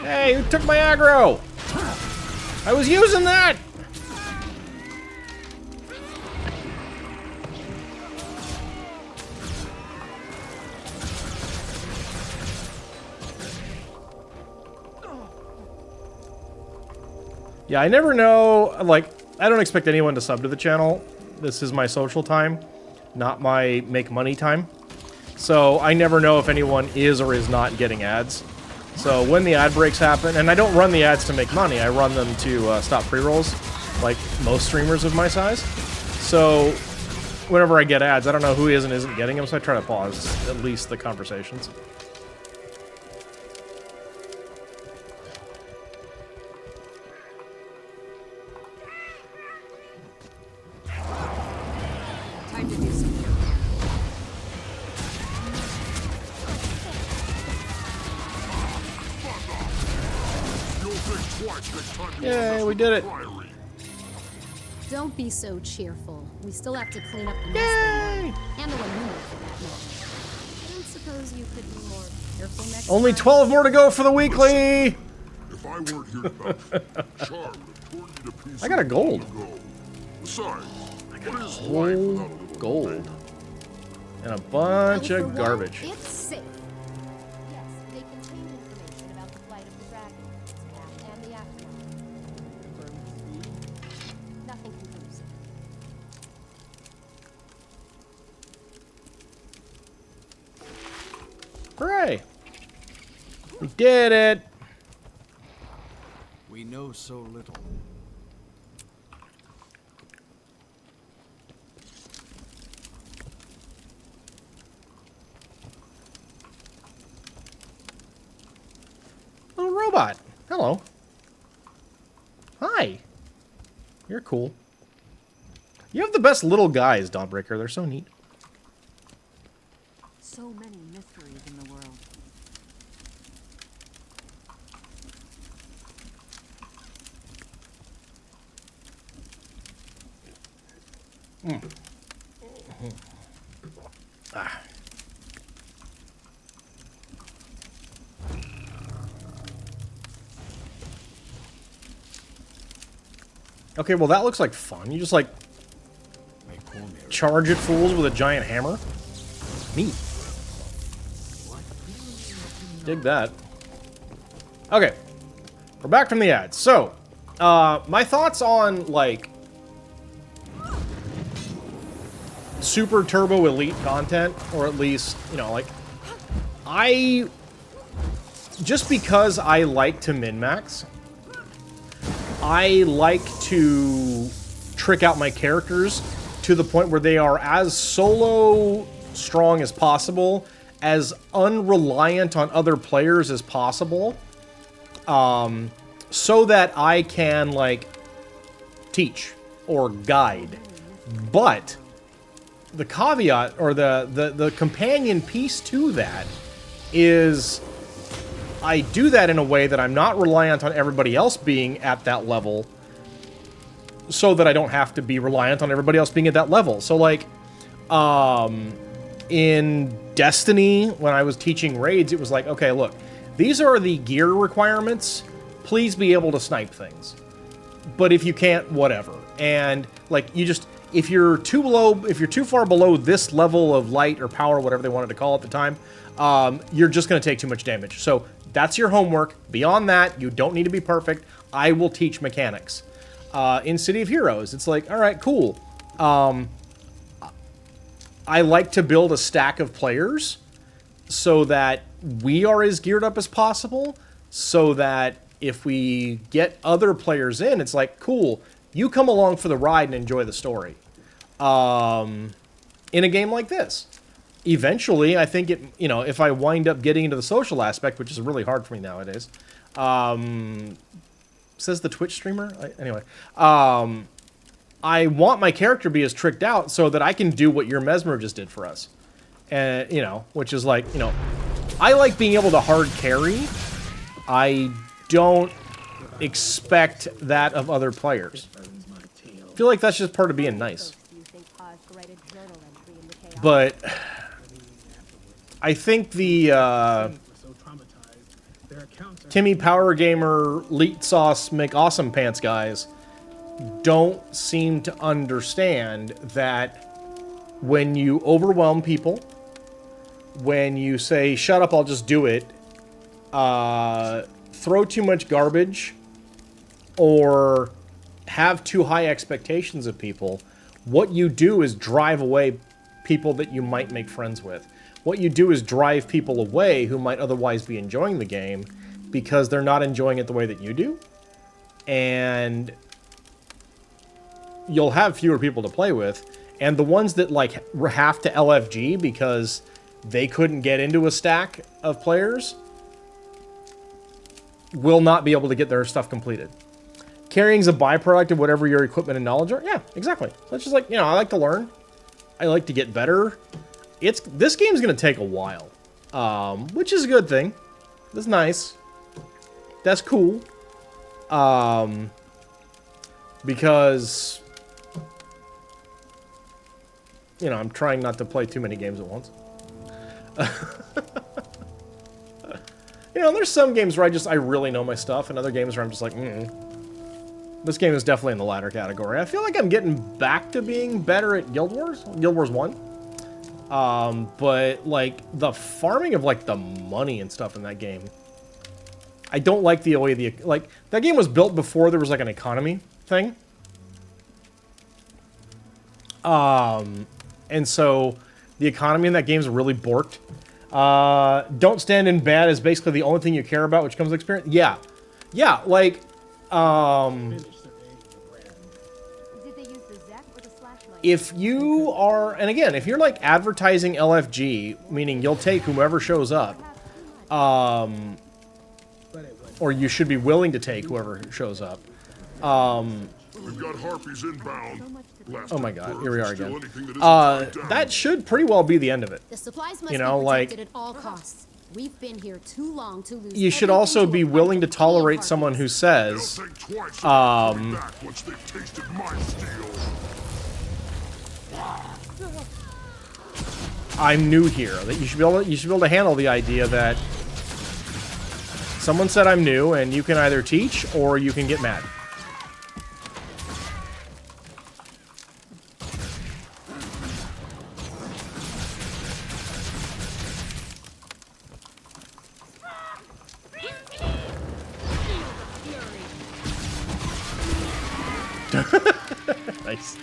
Hey, who took my aggro? I was using that! Yeah, I never know, like, I don't expect anyone to sub to the channel. This is my social time, not my make money time. So I never know if anyone is or is not getting ads. So when the ad breaks happen, and I don't run the ads to make money, I run them to stop pre-rolls, like most streamers of my size. So whenever I get ads, I don't know who is and isn't getting them, so I try to pause at least the conversations. Time to do something. Yay, we did it. Don't be so cheerful. We still have to clean up the mess they made. And the one you made for that matter. I don't suppose you could be more careful next Only time? 12 more to go for the weekly! If I weren't here enough, Char would have torn you to pieces. I got a gold. long ago. Besides, what is life Whole without a little gold. adventure? And a bunch Well, for of one, garbage. It's safe. Yes, they contain information about the flight of the dragon, its path, and the aftermath. Nothing conclusive. Hooray! We did it! We know so little. Little robot. Hello. Hi. You're cool. You have the best little guys, Dawnbreaker. They're so neat. So many mysteries in the world. Ah. Okay, well that looks like fun. You just like charge at fools with a giant hammer. Neat. Dig that. Okay, we're back from the ads. So, my thoughts on like super turbo elite content, or at least, you know, like just because I like to min-max, I like to trick out my characters to the point where they are as solo strong as possible, as unreliant on other players as possible, so that I can, like, teach or guide. But the caveat, or the companion piece to that, is I do that in a way that I'm not reliant on everybody else being at that level, so that I don't have to be reliant on everybody else being at that level. So, like, in Destiny, when I was teaching raids, it was like, okay, look, these are the gear requirements. Please be able to snipe things. But if you can't, whatever. And, like, you just, if you're too far below this level of light or power, whatever they wanted to call it at the time, you're just going to take too much damage. So that's your homework. Beyond that, you don't need to be perfect. I will teach mechanics. In City of Heroes, it's like, all right, cool. I like to build a stack of players so that we are as geared up as possible, so that if we get other players in, it's like, cool, You come along for the ride and enjoy the story. In a game like this. Eventually, I think if I wind up getting into the social aspect, which is really hard for me nowadays, says the Twitch streamer? Anyway, I want my character to be as tricked out so that I can do what your Mesmer just did for us. And, which is like, I like being able to hard carry. I don't expect that of other players. I feel like that's just part of being nice. But I think the Timmy Power Gamer Leet Sauce Make Awesome Pants guys don't seem to understand that when you overwhelm people, when you say, shut up, I'll just do it, throw too much garbage, or have too high expectations of people, what you do is drive away people that you might make friends with. What you do is drive people away who might otherwise be enjoying the game because they're not enjoying it the way that you do. And you'll have fewer people to play with. And the ones that like have to LFG because they couldn't get into a stack of players will not be able to get their stuff completed. Carrying's a byproduct of whatever your equipment and knowledge are. Yeah, exactly. So it's just like, I like to learn. I like to get better. This game's gonna take a while, which is a good thing. That's nice. That's cool. Because I'm trying not to play too many games at once. There's some games where I really know my stuff, and other games where I'm just like, This game is definitely in the latter category. I feel like I'm getting back to being better at Guild Wars 1. But, like, the farming of, like, the money and stuff in that game, I don't like the way that game was built before there was, like, an economy thing. And so the economy in that game is really borked. Don't stand in bad is basically the only thing you care about, which comes with experience. Yeah. Yeah, like, if you are, and again, if you're like advertising LFG, meaning you'll take whoever shows up, or you should be willing to take whoever shows up. We've got harpies inbound. Oh my god, here we are again. That should pretty well be the end of it. The supplies must be protected at all costs. We've been here too long to lose. You should also be willing to tolerate someone who says, I'm new here. That you should be able to handle the idea that someone said I'm new, and you can either teach or you can get mad. Nice.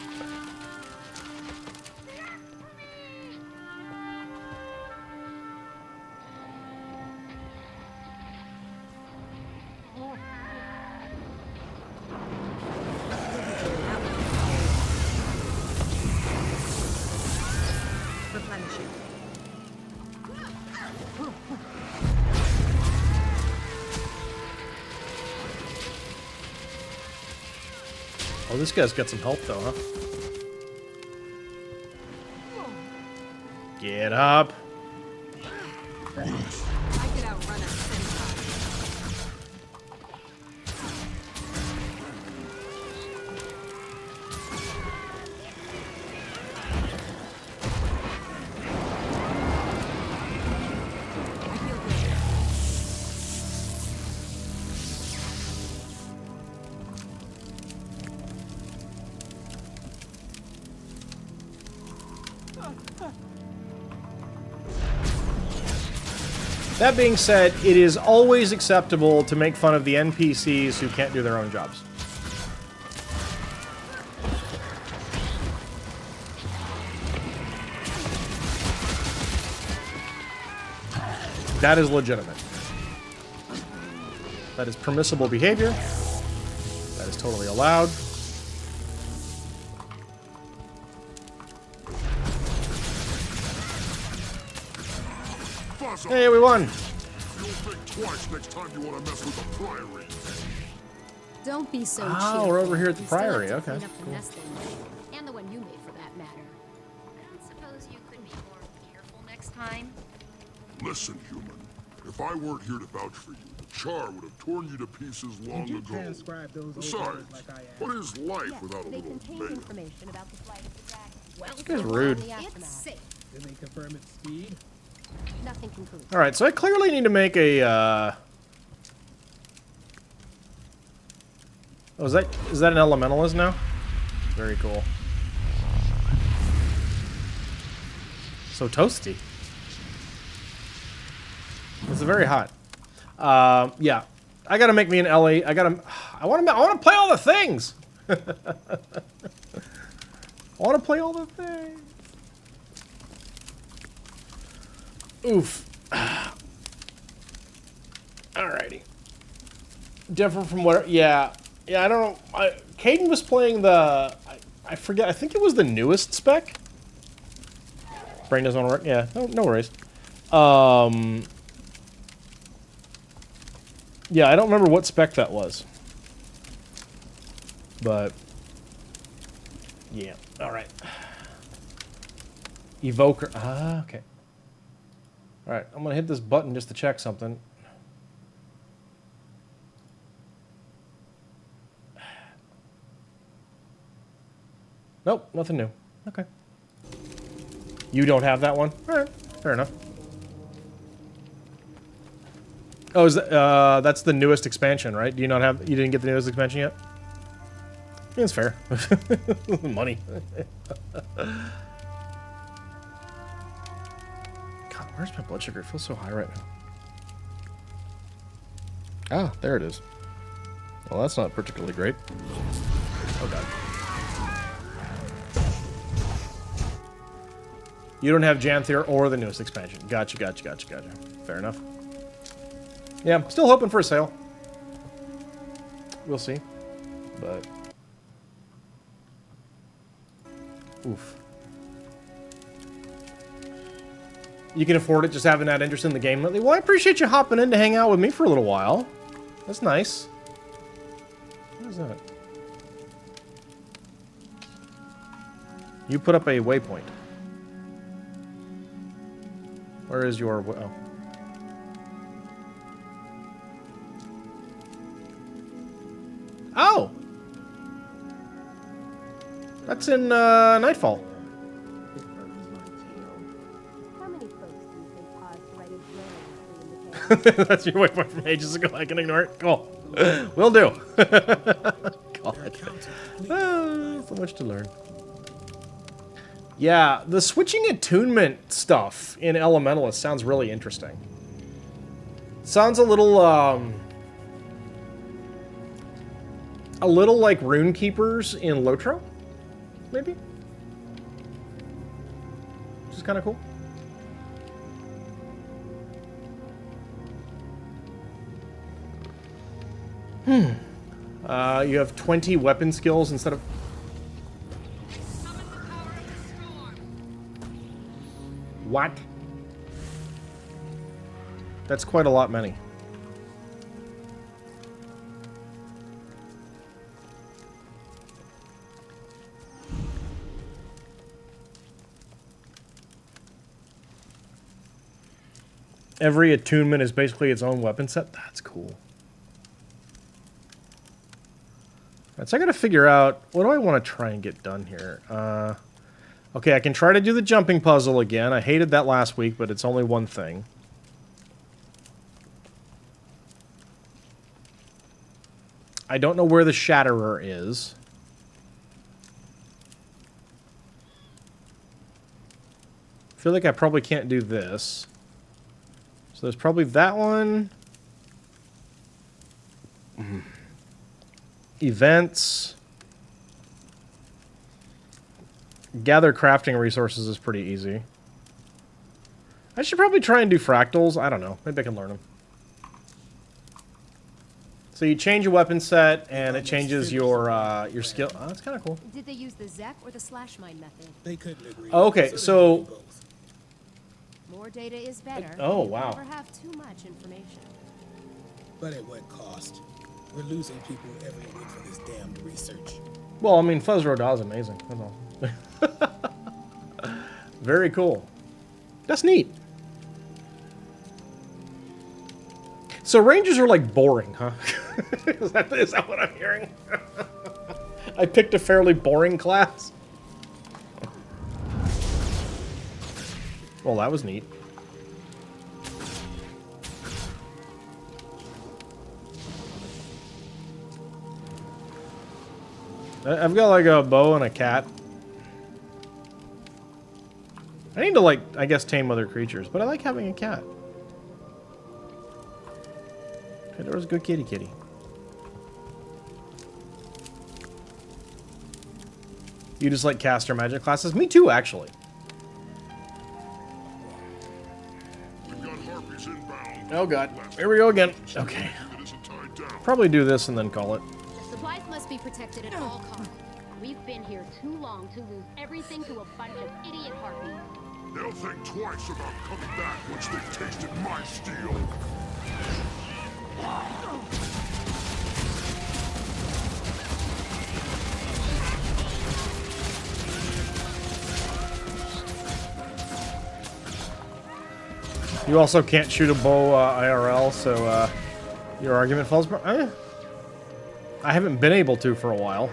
Replenishing. Oh, this guy's got some help, though, huh? Get up. I could outrun a senpai. I feel good. That being said, it is always acceptable to make fun of the NPCs who can't do their own jobs. That is legitimate. That is permissible behavior. That is totally allowed. pass Hey, on. we won. You'll think twice next time you want to mess with the Priory. Don't be so Oh, we're over here at the You still have Priory, to okay, clean up the mess they made, and the one you made for that matter. I don't suppose you could be more careful next time? Listen, human. If I weren't here to vouch for you, the Char would have torn you to pieces long ago. Transcribe those old Besides, words like I asked. what is life Yes, without a they little contain mayhem? information about the flight of the dragon. Well, This guy's rude. It's safe. Did they confirm its speed? Nothing concludes. All right, so I clearly need to make a. Oh, is that an elementalist now? Very cool. So toasty. It's very hot. Yeah, I gotta make me an LA. I want to play all the things. I want to play all the things. Oof. Alrighty. Different from what? Yeah, I don't know. Caden was playing the. I forget. I think it was the newest spec. Brain doesn't want to work. Yeah, no worries. Yeah, I don't remember what spec that was. But yeah, all right. Evoker. Ah, okay. All right, I'm gonna hit this button just to check something. Nope, nothing new. Okay. You don't have that one? All right, fair enough. Oh, that's the newest expansion, right? Do you not have? You didn't get the newest expansion yet? Yeah, it's fair. Money. God, where's my blood sugar? It feels so high right now. Ah, there it is. Well, that's not particularly great. Oh god. You don't have Janthier or the newest expansion. Gotcha. Fair enough. Yeah, I'm still hoping for a sale. We'll see. But... oof. You can afford it just having that interest in the game lately? Well, I appreciate you hopping in to hang out with me for a little while. That's nice. What is that? You put up a waypoint. Where is your... oh. Oh! That's in, Nightfall. How many folks do you think paused to write a journal in the That's your waypoint from ages ago. I can ignore it. Cool. Will do. God. So much to learn. Yeah, the switching attunement stuff in Elementalist sounds really interesting. Sounds a little like Rune Keepers in Lotro, maybe? Which is kind of cool. You have 20 weapon skills instead of... What? That's quite a lot many. Every attunement is basically its own weapon set. That's cool. Right, so I gotta figure out, what do I want to try and get done here? Okay, I can try to do the jumping puzzle again. I hated that last week, but it's only one thing. I don't know where the Shatterer is. I feel like I probably can't do this. So there's probably that one. Events. Gather crafting resources is pretty easy. I should probably try and do fractals. I don't know. Maybe I can learn them. So you change your weapon set, and it changes your skill. Oh, that's kind of cool. Did they use the Zep or the slash mine method? They couldn't agree. Oh, okay, so More data is better. Oh, You wow. never have too much information. But at what cost? We're losing people every week for this damned research. Well, I mean, Fuzz Rodal is amazing. That's awesome. Very cool. That's neat. So Rangers are like boring, huh? Is that what I'm hearing? I picked a fairly boring class. Well, that was neat. I've got like a bow and a cat. I need to like, I guess, tame other creatures, but I like having a cat. Okay, there was a good kitty. You just like caster magic classes? Me too, actually. We've got harpies inbound. Oh god, here we go again. Okay. It isn't tied down. Probably do this and then call it. The supplies must be protected at all costs. We've been here too long to lose everything to a bunch of idiot harpies. They'll think twice about coming back once they've tasted my steel. You also can't shoot a bow IRL, so your argument falls. I haven't been able to for a while.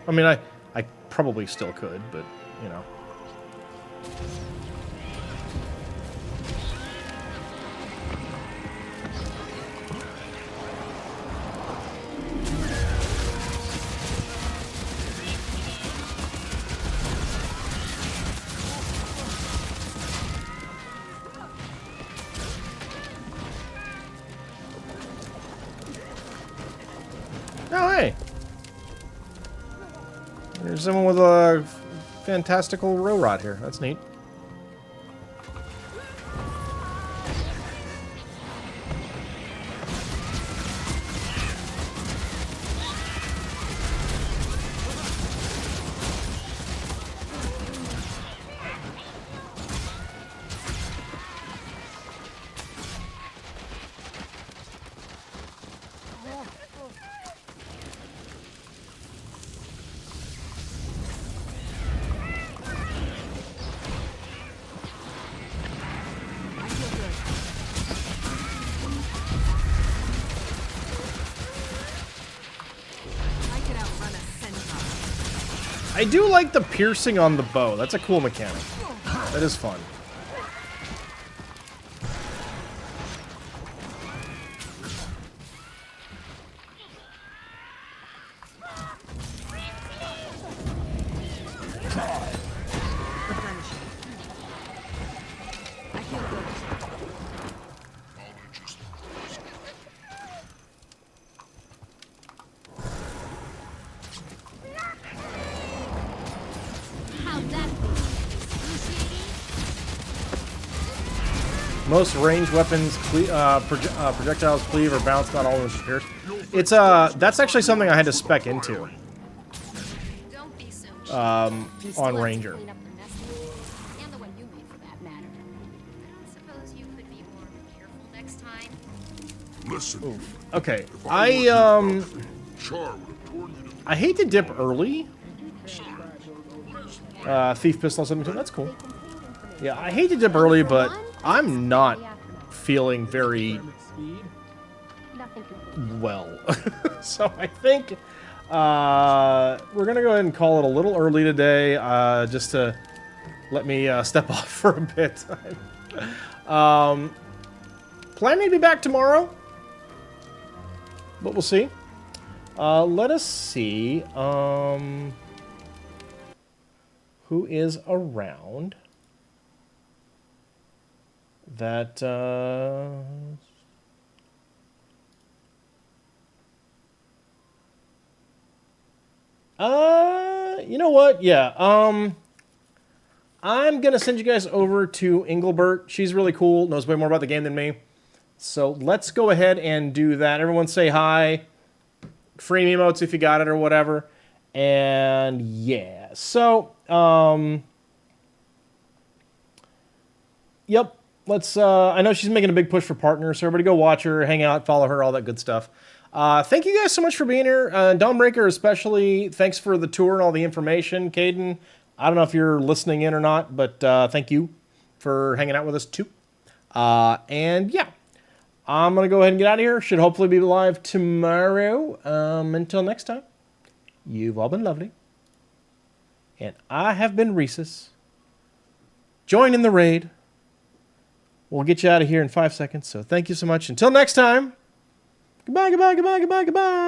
I mean, I probably still could, but you know. Oh, hey! There's someone with a fantastical row rod here. That's neat. I do like the piercing on the bow. That's a cool mechanic. That is fun. Most ranged weapons projectiles cleave or bounce, not all of them pierce. It's that's actually something I had to spec into. Don't be so On Ranger. And the one you made for that matter. Suppose you could be more careful next time. Listen. Okay, If I were to Char would have torn you to I hate to dip early. Thief pistol 72. That's cool. Yeah, I hate to dip early, but I'm not feeling very well. So I think we're going to go ahead and call it a little early today, just to let me step off for a bit. Planning to be back tomorrow, but we'll see. Let us see who is around. That, you know what? Yeah, I'm gonna send you guys over to Engelbert. She's really cool, knows way more about the game than me. So let's go ahead and do that. Everyone say hi. Free emotes if you got it or whatever. And yeah, so, yep. let's. I know she's making a big push for partners, so everybody go watch her, hang out, follow her, all that good stuff. Thank you guys so much for being here. Dawnbreaker especially, thanks for the tour and all the information. Caden, I don't know if you're listening in or not, but thank you for hanging out with us too. And yeah, I'm going to go ahead and get out of here. Should hopefully be live tomorrow. Until next time, you've all been lovely. And I have been Rhesus. Join in the raid. We'll get you out of here in 5 seconds. So thank you so much. Until next time. Goodbye, goodbye, goodbye, goodbye, goodbye.